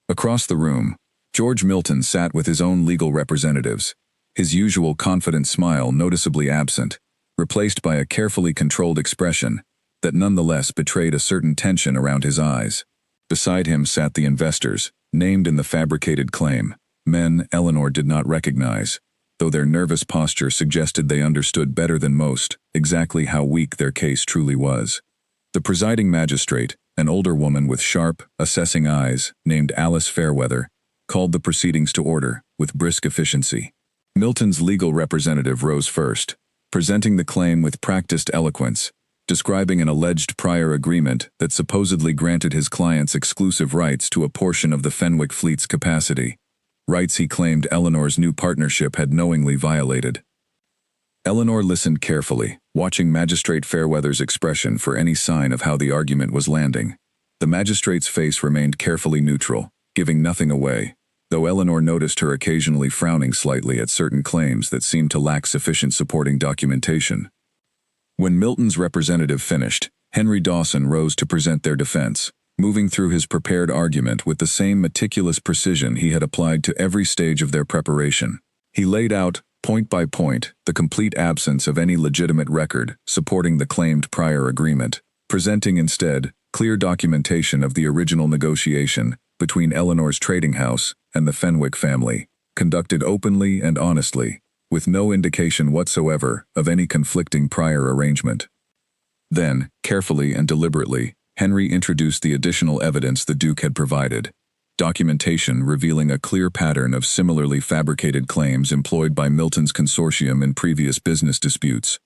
Across the room, George Milton sat with his own legal representatives, his usual confident smile noticeably absent, replaced by a carefully controlled expression that nonetheless betrayed a certain tension around his eyes. Beside him sat the investors, named in the fabricated claim, men Eleanor did not recognize, though their nervous posture suggested they understood better than most exactly how weak their case truly was. The presiding magistrate, an older woman with sharp, assessing eyes, named Alice Fairweather, called the proceedings to order with brisk efficiency. Milton's legal representative rose first, presenting the claim with practiced eloquence, describing an alleged prior agreement that supposedly granted his clients exclusive rights to a portion of the Fenwick fleet's capacity, rights he claimed Eleanor's new partnership had knowingly violated. Eleanor listened carefully, watching Magistrate Fairweather's expression for any sign of how the argument was landing. The magistrate's face remained carefully neutral, giving nothing away, though Eleanor noticed her occasionally frowning slightly at certain claims that seemed to lack sufficient supporting documentation. When Milton's representative finished, Henry Dawson rose to present their defense, moving through his prepared argument with the same meticulous precision he had applied to every stage of their preparation. He laid out, point by point, the complete absence of any legitimate record supporting the claimed prior agreement, presenting instead clear documentation of the original negotiation between Eleanor's trading house and the Fenwick family, conducted openly and honestly, with no indication whatsoever of any conflicting prior arrangement. Then, carefully and deliberately, Henry introduced the additional evidence the Duke had provided, documentation revealing a clear pattern of similarly fabricated claims employed by Milton's consortium in previous business disputes,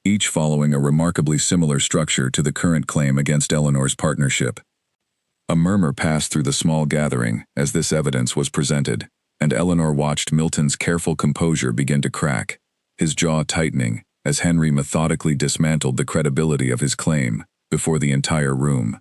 each following a remarkably similar structure to the current claim against Eleanor's partnership. A murmur passed through the small gathering as this evidence was presented, and Eleanor watched Milton's careful composure begin to crack, his jaw tightening as Henry methodically dismantled the credibility of his claim before the entire room.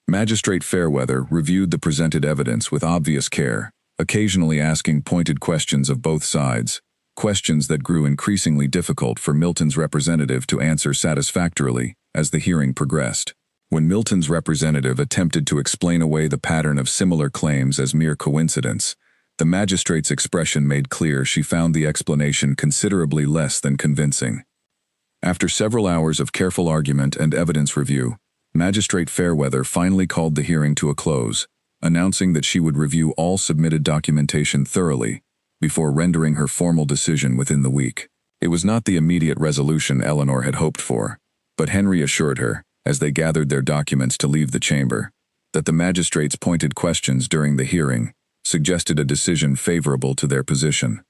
Magistrate Fairweather reviewed the presented evidence with obvious care, occasionally asking pointed questions of both sides, questions that grew increasingly difficult for Milton's representative to answer satisfactorily as the hearing progressed. When Milton's representative attempted to explain away the pattern of similar claims as mere coincidence, the magistrate's expression made clear she found the explanation considerably less than convincing. After several hours of careful argument and evidence review, Magistrate Fairweather finally called the hearing to a close, announcing that she would review all submitted documentation thoroughly before rendering her formal decision within the week. It was not the immediate resolution Eleanor had hoped for, but Henry assured her, as they gathered their documents to leave the chamber, that the magistrate's pointed questions during the hearing suggested a decision favorable to their position.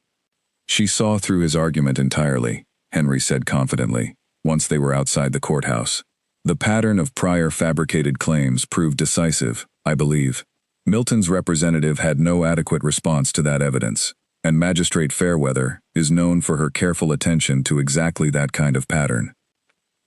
She saw through his argument entirely, Henry said confidently, once they were outside the courthouse. The pattern of prior fabricated claims proved decisive, I believe. Milton's representative had no adequate response to that evidence, and Magistrate Fairweather is known for her careful attention to exactly that kind of pattern.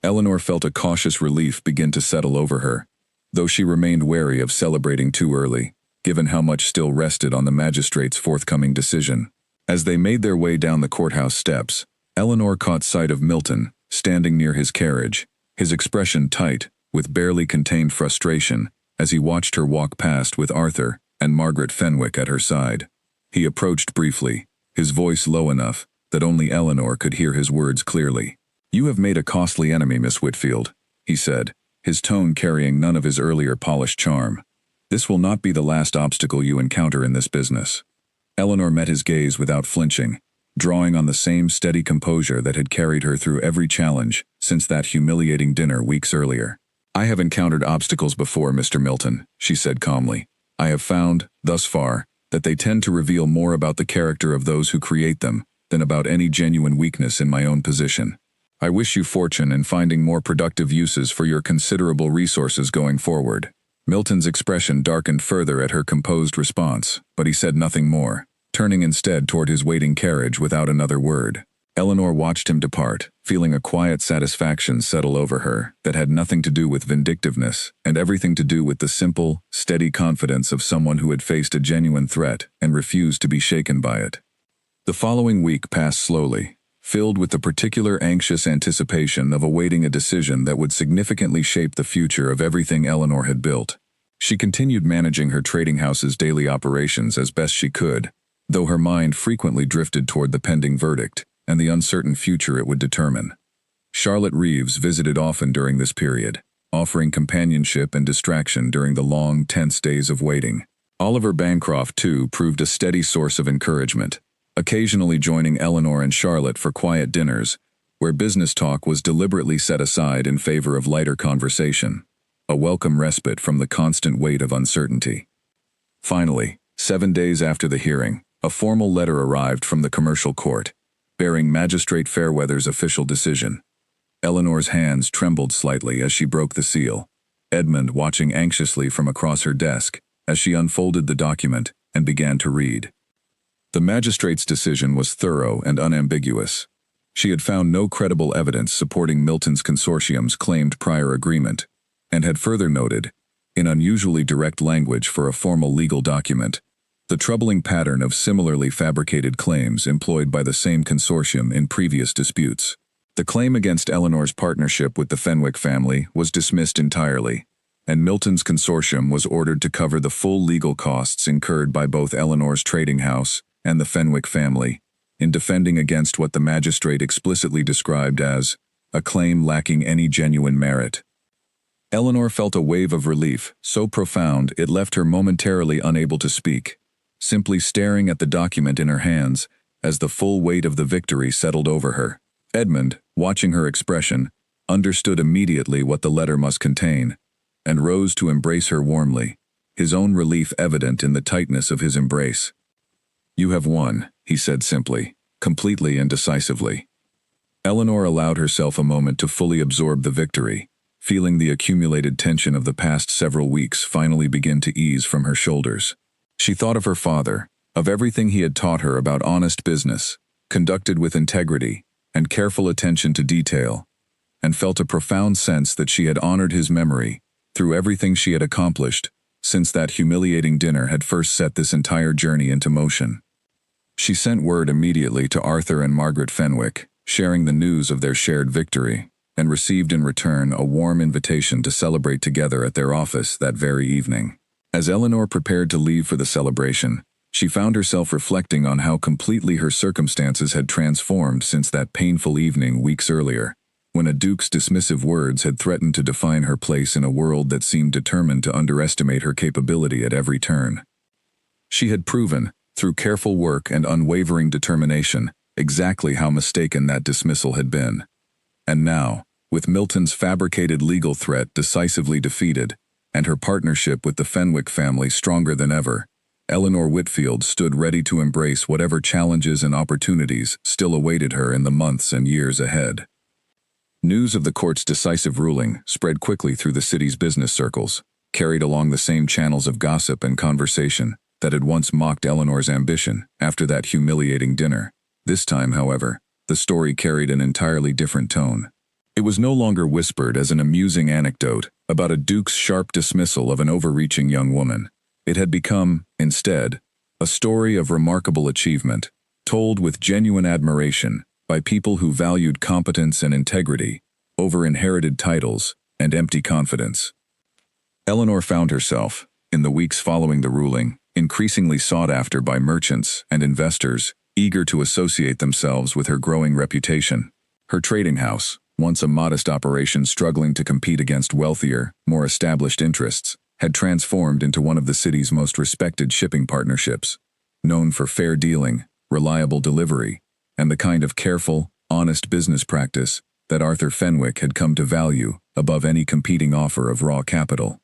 Eleanor felt a cautious relief begin to settle over her, though she remained wary of celebrating too early, given how much still rested on the magistrate's forthcoming decision. As they made their way down the courthouse steps, Eleanor caught sight of Milton, standing near his carriage, his expression tight, with barely contained frustration, as he watched her walk past with Arthur and Margaret Fenwick at her side. He approached briefly, his voice low enough that only Eleanor could hear his words clearly. "You have made a costly enemy, Miss Whitfield," he said, his tone carrying none of his earlier polished charm. "This will not be the last obstacle you encounter in this business." Eleanor met his gaze without flinching, drawing on the same steady composure that had carried her through every challenge since that humiliating dinner weeks earlier. "I have encountered obstacles before, Mr. Milton," she said calmly. "I have found, thus far, that they tend to reveal more about the character of those who create them than about any genuine weakness in my own position. I wish you fortune in finding more productive uses for your considerable resources going forward." Milton's expression darkened further at her composed response, but he said nothing more, turning instead toward his waiting carriage without another word. Eleanor watched him depart, feeling a quiet satisfaction settle over her that had nothing to do with vindictiveness and everything to do with the simple, steady confidence of someone who had faced a genuine threat and refused to be shaken by it. The following week passed slowly, filled with the particular anxious anticipation of awaiting a decision that would significantly shape the future of everything Eleanor had built. She continued managing her trading house's daily operations as best she could, though her mind frequently drifted toward the pending verdict and the uncertain future it would determine. Charlotte Reeves visited often during this period, offering companionship and distraction during the long, tense days of waiting. Oliver Bancroft, too, proved a steady source of encouragement, occasionally joining Eleanor and Charlotte for quiet dinners, where business talk was deliberately set aside in favor of lighter conversation, a welcome respite from the constant weight of uncertainty. Finally, 7 days after the hearing, a formal letter arrived from the commercial court, bearing Magistrate Fairweather's official decision. Eleanor's hands trembled slightly as she broke the seal, Edmund watching anxiously from across her desk as she unfolded the document and began to read. The magistrate's decision was thorough and unambiguous. She had found no credible evidence supporting Milton's consortium's claimed prior agreement, and had further noted, in unusually direct language for a formal legal document, the troubling pattern of similarly fabricated claims employed by the same consortium in previous disputes. The claim against Eleanor's partnership with the Fenwick family was dismissed entirely, and Milton's consortium was ordered to cover the full legal costs incurred by both Eleanor's trading house and the Fenwick family in defending against what the magistrate explicitly described as a claim lacking any genuine merit. Eleanor felt a wave of relief, so profound it left her momentarily unable to speak. Simply staring at the document in her hands, as the full weight of the victory settled over her. Edmund, watching her expression, understood immediately what the letter must contain, and rose to embrace her warmly, his own relief evident in the tightness of his embrace. "You have won," he said simply, completely and decisively. Eleanor allowed herself a moment to fully absorb the victory, feeling the accumulated tension of the past several weeks finally begin to ease from her shoulders. She thought of her father, of everything he had taught her about honest business, conducted with integrity and careful attention to detail, and felt a profound sense that she had honored his memory through everything she had accomplished since that humiliating dinner had first set this entire journey into motion. She sent word immediately to Arthur and Margaret Fenwick, sharing the news of their shared victory, and received in return a warm invitation to celebrate together at their office that very evening. As Eleanor prepared to leave for the celebration, she found herself reflecting on how completely her circumstances had transformed since that painful evening weeks earlier, when a duke's dismissive words had threatened to define her place in a world that seemed determined to underestimate her capability at every turn. She had proven, through careful work and unwavering determination, exactly how mistaken that dismissal had been. And now, with Milton's fabricated legal threat decisively defeated, and her partnership with the Fenwick family stronger than ever, Eleanor Whitfield stood ready to embrace whatever challenges and opportunities still awaited her in the months and years ahead. News of the court's decisive ruling spread quickly through the city's business circles, carried along the same channels of gossip and conversation that had once mocked Eleanor's ambition after that humiliating dinner. This time, however, the story carried an entirely different tone. It was no longer whispered as an amusing anecdote about a duke's sharp dismissal of an overreaching young woman. It had become, instead, a story of remarkable achievement, told with genuine admiration by people who valued competence and integrity over inherited titles and empty confidence. Eleanor found herself, in the weeks following the ruling, increasingly sought after by merchants and investors eager to associate themselves with her growing reputation. Her trading house, once a modest operation struggling to compete against wealthier, more established interests, had transformed into one of the city's most respected shipping partnerships, known for fair dealing, reliable delivery, and the kind of careful, honest business practice that Arthur Fenwick had come to value above any competing offer of raw capital.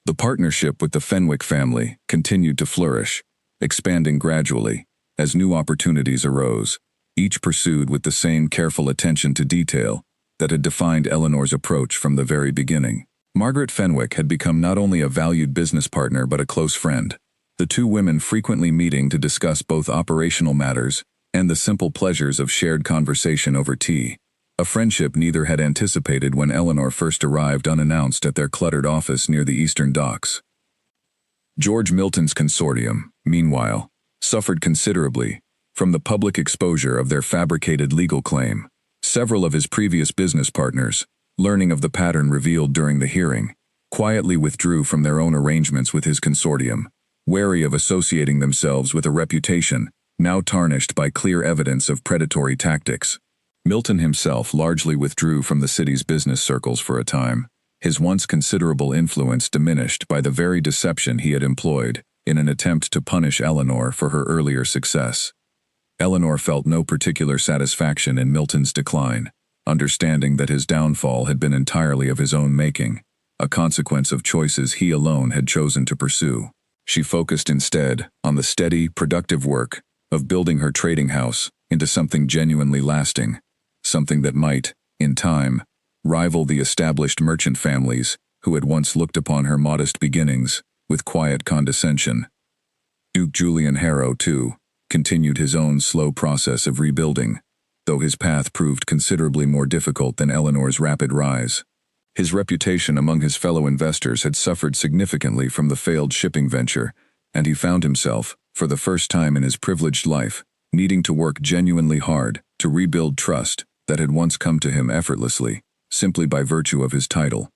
The partnership with the Fenwick family continued to flourish, expanding gradually as new opportunities arose, each pursued with the same careful attention to detail that had defined Eleanor's approach from the very beginning. Margaret Fenwick had become not only a valued business partner but a close friend, the two women frequently meeting to discuss both operational matters and the simple pleasures of shared conversation over tea, a friendship neither had anticipated when Eleanor first arrived unannounced at their cluttered office near the Eastern Docks. George Milton's consortium, meanwhile, suffered considerably from the public exposure of their fabricated legal claim. Several of his previous business partners, learning of the pattern revealed during the hearing, quietly withdrew from their own arrangements with his consortium, wary of associating themselves with a reputation now tarnished by clear evidence of predatory tactics. Milton himself largely withdrew from the city's business circles for a time, his once considerable influence diminished by the very deception he had employed in an attempt to punish Eleanor for her earlier success. Eleanor felt no particular satisfaction in Milton's decline, understanding that his downfall had been entirely of his own making, a consequence of choices he alone had chosen to pursue. She focused instead on the steady, productive work of building her trading house into something genuinely lasting, something that might, in time, rival the established merchant families who had once looked upon her modest beginnings with quiet condescension. Duke Julian Harrow, too, continued his own slow process of rebuilding, though his path proved considerably more difficult than Eleanor's rapid rise. His reputation among his fellow investors had suffered significantly from the failed shipping venture, and he found himself, for the first time in his privileged life, needing to work genuinely hard to rebuild trust that had once come to him effortlessly, simply by virtue of his title.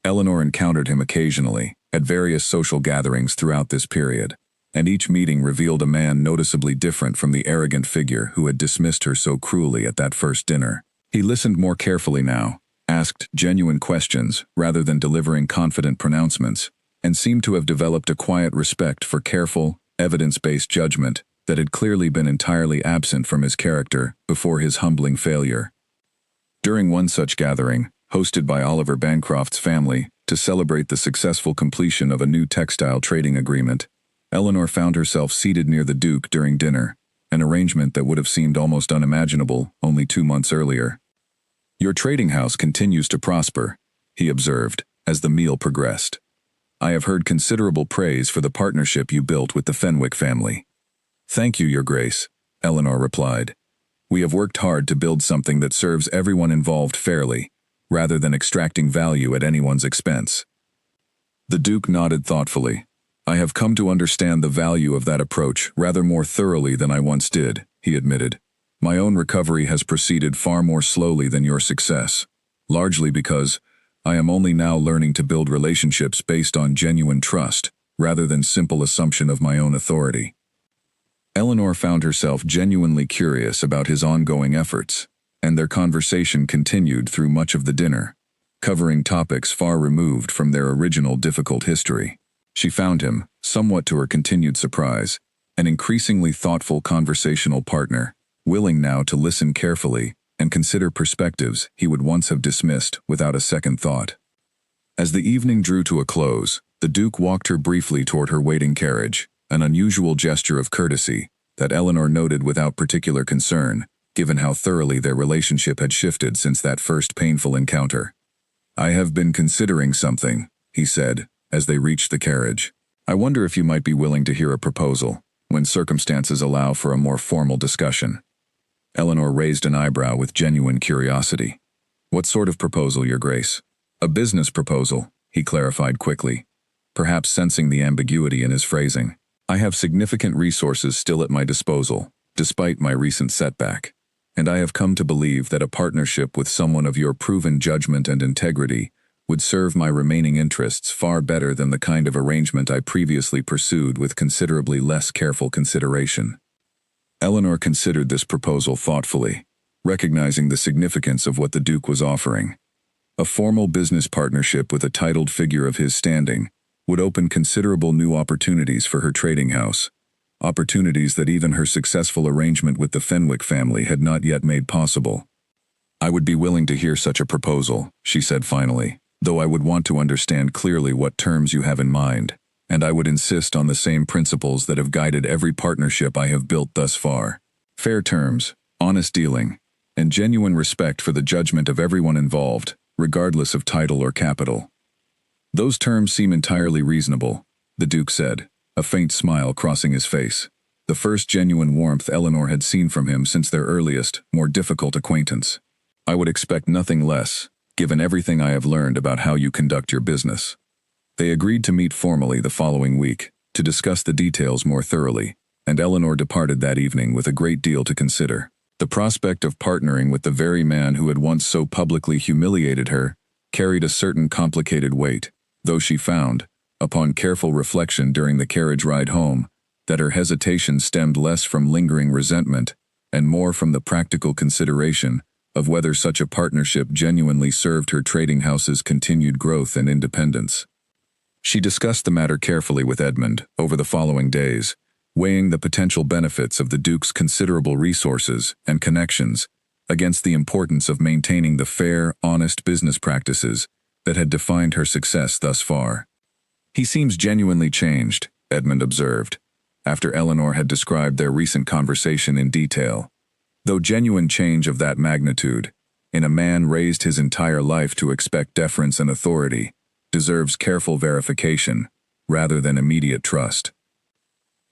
Eleanor encountered him occasionally at various social gatherings throughout this period, and each meeting revealed a man noticeably different from the arrogant figure who had dismissed her so cruelly at that first dinner. He listened more carefully now, asked genuine questions rather than delivering confident pronouncements, and seemed to have developed a quiet respect for careful, evidence-based judgment that had clearly been entirely absent from his character before his humbling failure. During one such gathering, hosted by Oliver Bancroft's family to celebrate the successful completion of a new textile trading agreement, Eleanor found herself seated near the Duke during dinner, an arrangement that would have seemed almost unimaginable only 2 months earlier. "Your trading house continues to prosper," he observed, as the meal progressed. "I have heard considerable praise for the partnership you built with the Fenwick family." "Thank you, Your Grace," Eleanor replied. "We have worked hard to build something that serves everyone involved fairly, rather than extracting value at anyone's expense." The Duke nodded thoughtfully. "I have come to understand the value of that approach rather more thoroughly than I once did," he admitted. "My own recovery has proceeded far more slowly than your success, largely because I am only now learning to build relationships based on genuine trust, rather than simple assumption of my own authority." Eleanor found herself genuinely curious about his ongoing efforts, and their conversation continued through much of the dinner, covering topics far removed from their original difficult history. She found him, somewhat to her continued surprise, an increasingly thoughtful conversational partner, willing now to listen carefully and consider perspectives he would once have dismissed without a second thought. As the evening drew to a close, the Duke walked her briefly toward her waiting carriage, an unusual gesture of courtesy that Eleanor noted without particular concern, given how thoroughly their relationship had shifted since that first painful encounter. "I have been considering something," he said, as they reached the carriage. "I wonder if you might be willing to hear a proposal, when circumstances allow for a more formal discussion." Eleanor raised an eyebrow with genuine curiosity. "What sort of proposal, Your Grace?" "A business proposal," he clarified quickly, perhaps sensing the ambiguity in his phrasing. "I have significant resources still at my disposal, despite my recent setback, and I have come to believe that a partnership with someone of your proven judgment and integrity would serve my remaining interests far better than the kind of arrangement I previously pursued with considerably less careful consideration." Eleanor considered this proposal thoughtfully, recognizing the significance of what the Duke was offering. A formal business partnership with a titled figure of his standing would open considerable new opportunities for her trading house, opportunities that even her successful arrangement with the Fenwick family had not yet made possible. "I would be willing to hear such a proposal," she said finally, "though I would want to understand clearly what terms you have in mind, and I would insist on the same principles that have guided every partnership I have built thus far: fair terms, honest dealing, and genuine respect for the judgment of everyone involved, regardless of title or capital." "Those terms seem entirely reasonable," the Duke said, a faint smile crossing his face, the first genuine warmth Eleanor had seen from him since their earliest, more difficult acquaintance. "I would expect nothing less, given everything I have learned about how you conduct your business." They agreed to meet formally the following week, to discuss the details more thoroughly, and Eleanor departed that evening with a great deal to consider. The prospect of partnering with the very man who had once so publicly humiliated her carried a certain complicated weight, though she found, upon careful reflection during the carriage ride home, that her hesitation stemmed less from lingering resentment and more from the practical consideration of whether such a partnership genuinely served her trading house's continued growth and independence. She discussed the matter carefully with Edmund over the following days, weighing the potential benefits of the Duke's considerable resources and connections against the importance of maintaining the fair, honest business practices that had defined her success thus far. "He seems genuinely changed," Edmund observed, after Eleanor had described their recent conversation in detail. "Though genuine change of that magnitude, in a man raised his entire life to expect deference and authority, deserves careful verification, rather than immediate trust."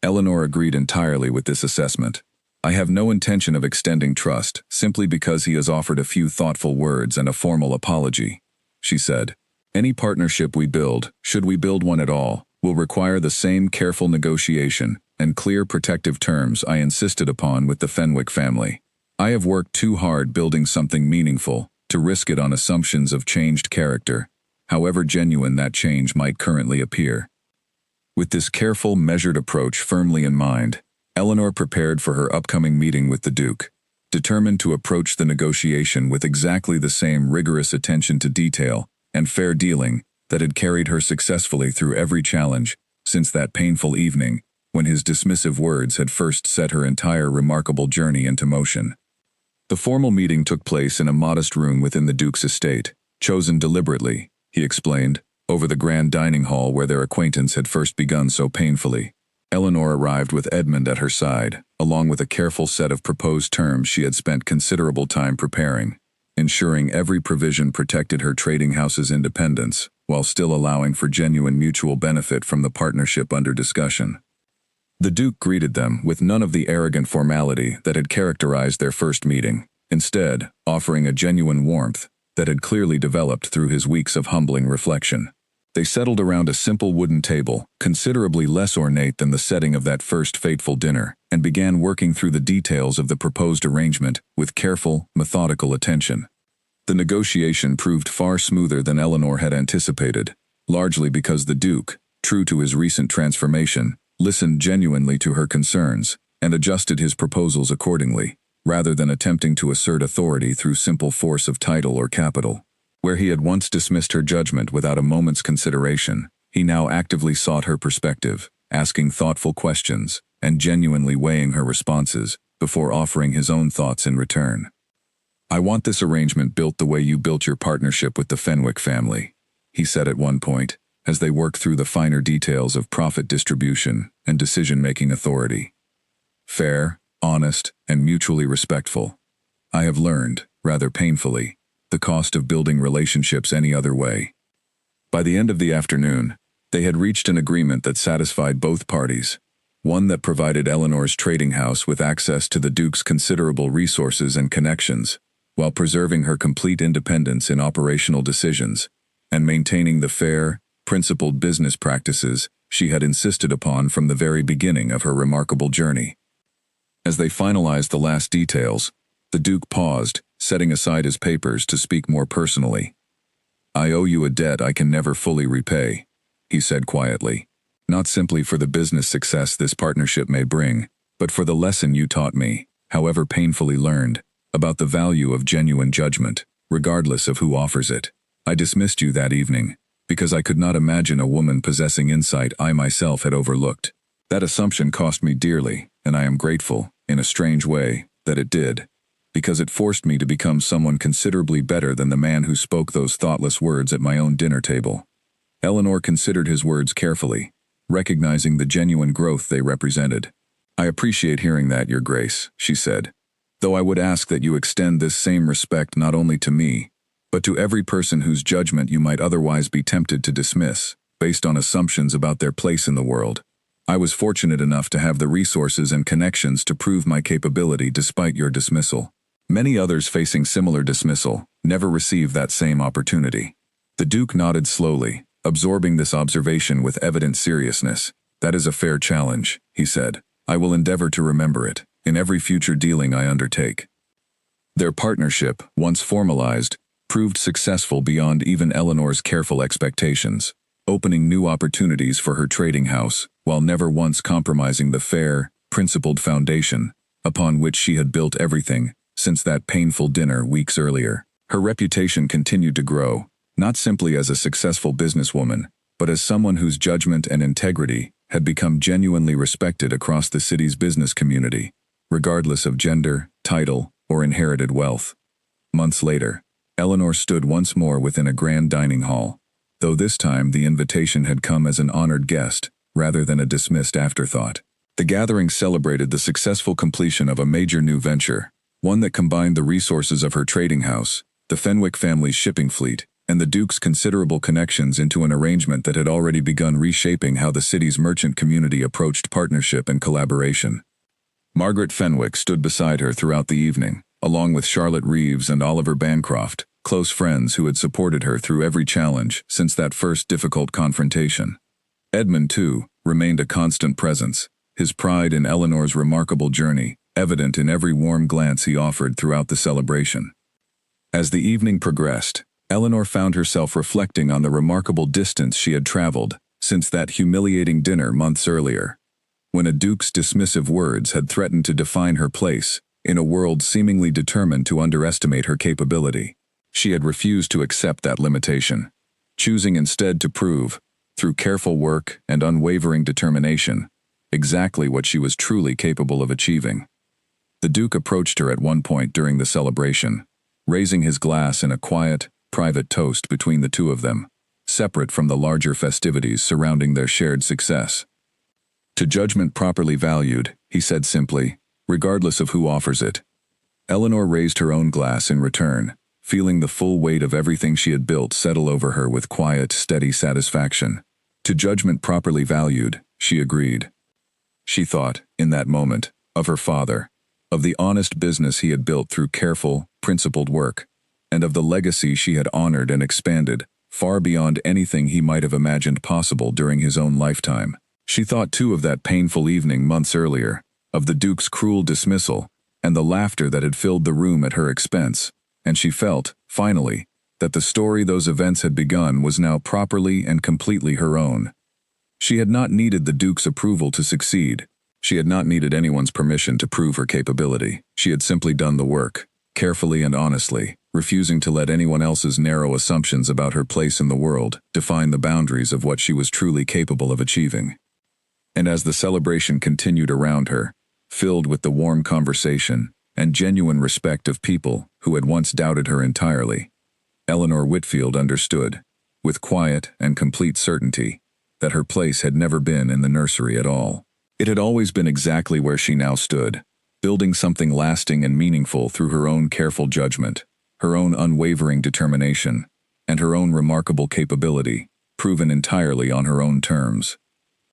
Eleanor agreed entirely with this assessment. "I have no intention of extending trust simply because he has offered a few thoughtful words and a formal apology," she said. "Any partnership we build, should we build one at all, will require the same careful negotiation and clear protective terms I insisted upon with the Fenwick family. I have worked too hard building something meaningful to risk it on assumptions of changed character, however genuine that change might currently appear." With this careful, measured approach firmly in mind, Eleanor prepared for her upcoming meeting with the Duke, determined to approach the negotiation with exactly the same rigorous attention to detail and fair dealing that had carried her successfully through every challenge since that painful evening when his dismissive words had first set her entire remarkable journey into motion. The formal meeting took place in a modest room within the Duke's estate, chosen deliberately, he explained, over the grand dining hall where their acquaintance had first begun so painfully. Eleanor arrived with Edmund at her side, along with a careful set of proposed terms she had spent considerable time preparing, ensuring every provision protected her trading house's independence, while still allowing for genuine mutual benefit from the partnership under discussion. The Duke greeted them with none of the arrogant formality that had characterized their first meeting, instead offering a genuine warmth that had clearly developed through his weeks of humbling reflection. They settled around a simple wooden table, considerably less ornate than the setting of that first fateful dinner, and began working through the details of the proposed arrangement with careful, methodical attention. The negotiation proved far smoother than Eleanor had anticipated, largely because the Duke, true to his recent transformation, listened genuinely to her concerns and adjusted his proposals accordingly, rather than attempting to assert authority through simple force of title or capital. Where he had once dismissed her judgment without a moment's consideration, he now actively sought her perspective, asking thoughtful questions and genuinely weighing her responses before offering his own thoughts in return. "I want this arrangement built the way you built your partnership with the Fenwick family," he said at one point, as they worked through the finer details of profit distribution and decision-making authority. "Fair, honest, and mutually respectful. I have learned, rather painfully, the cost of building relationships any other way." By the end of the afternoon, they had reached an agreement that satisfied both parties, one that provided Eleanor's trading house with access to the Duke's considerable resources and connections, while preserving her complete independence in operational decisions, and maintaining the fair, principled business practices she had insisted upon from the very beginning of her remarkable journey. As they finalized the last details, the Duke paused, setting aside his papers to speak more personally. "I owe you a debt I can never fully repay," he said quietly, "not simply for the business success this partnership may bring, but for the lesson you taught me, however painfully learned, about the value of genuine judgment, regardless of who offers it. I dismissed you that evening, because I could not imagine a woman possessing insight I myself had overlooked. That assumption cost me dearly, and I am grateful, in a strange way, that it did, because it forced me to become someone considerably better than the man who spoke those thoughtless words at my own dinner table." Eleanor considered his words carefully, recognizing the genuine growth they represented. "I appreciate hearing that, Your Grace," she said, "though I would ask that you extend this same respect not only to me, but to every person whose judgment you might otherwise be tempted to dismiss, based on assumptions about their place in the world. I was fortunate enough to have the resources and connections to prove my capability despite your dismissal. Many others facing similar dismissal never receive that same opportunity." The Duke nodded slowly, absorbing this observation with evident seriousness. "That is a fair challenge," he said. "I will endeavor to remember it in every future dealing I undertake." Their partnership, once formalized, proved successful beyond even Eleanor's careful expectations, opening new opportunities for her trading house, while never once compromising the fair, principled foundation upon which she had built everything since that painful dinner weeks earlier. Her reputation continued to grow, not simply as a successful businesswoman, but as someone whose judgment and integrity had become genuinely respected across the city's business community, regardless of gender, title, or inherited wealth. Months later, Eleanor stood once more within a grand dining hall, though this time the invitation had come as an honored guest, rather than a dismissed afterthought. The gathering celebrated the successful completion of a major new venture, one that combined the resources of her trading house, the Fenwick family's shipping fleet, and the Duke's considerable connections into an arrangement that had already begun reshaping how the city's merchant community approached partnership and collaboration. Margaret Fenwick stood beside her throughout the evening, along with Charlotte Reeves and Oliver Bancroft, close friends who had supported her through every challenge since that first difficult confrontation. Edmund, too, remained a constant presence, his pride in Eleanor's remarkable journey evident in every warm glance he offered throughout the celebration. As the evening progressed, Eleanor found herself reflecting on the remarkable distance she had traveled since that humiliating dinner months earlier, when a Duke's dismissive words had threatened to define her place in a world seemingly determined to underestimate her capability. She had refused to accept that limitation, choosing instead to prove, through careful work and unwavering determination, exactly what she was truly capable of achieving. The Duke approached her at one point during the celebration, raising his glass in a quiet, private toast between the two of them, separate from the larger festivities surrounding their shared success. "To judgment properly valued," he said simply, "regardless of who offers it." Eleanor raised her own glass in return, feeling the full weight of everything she had built settle over her with quiet, steady satisfaction. "To judgment properly valued," she agreed. She thought, in that moment, of her father, of the honest business he had built through careful, principled work, and of the legacy she had honored and expanded, far beyond anything he might have imagined possible during his own lifetime. She thought too of that painful evening months earlier, of the Duke's cruel dismissal, and the laughter that had filled the room at her expense, and she felt, finally, that the story those events had begun was now properly and completely her own. She had not needed the Duke's approval to succeed. She had not needed anyone's permission to prove her capability. She had simply done the work, carefully and honestly, refusing to let anyone else's narrow assumptions about her place in the world define the boundaries of what she was truly capable of achieving. And as the celebration continued around her, filled with the warm conversation and genuine respect of people who had once doubted her entirely, Eleanor Whitfield understood, with quiet and complete certainty, that her place had never been in the nursery at all. It had always been exactly where she now stood, building something lasting and meaningful through her own careful judgment, her own unwavering determination, and her own remarkable capability, proven entirely on her own terms.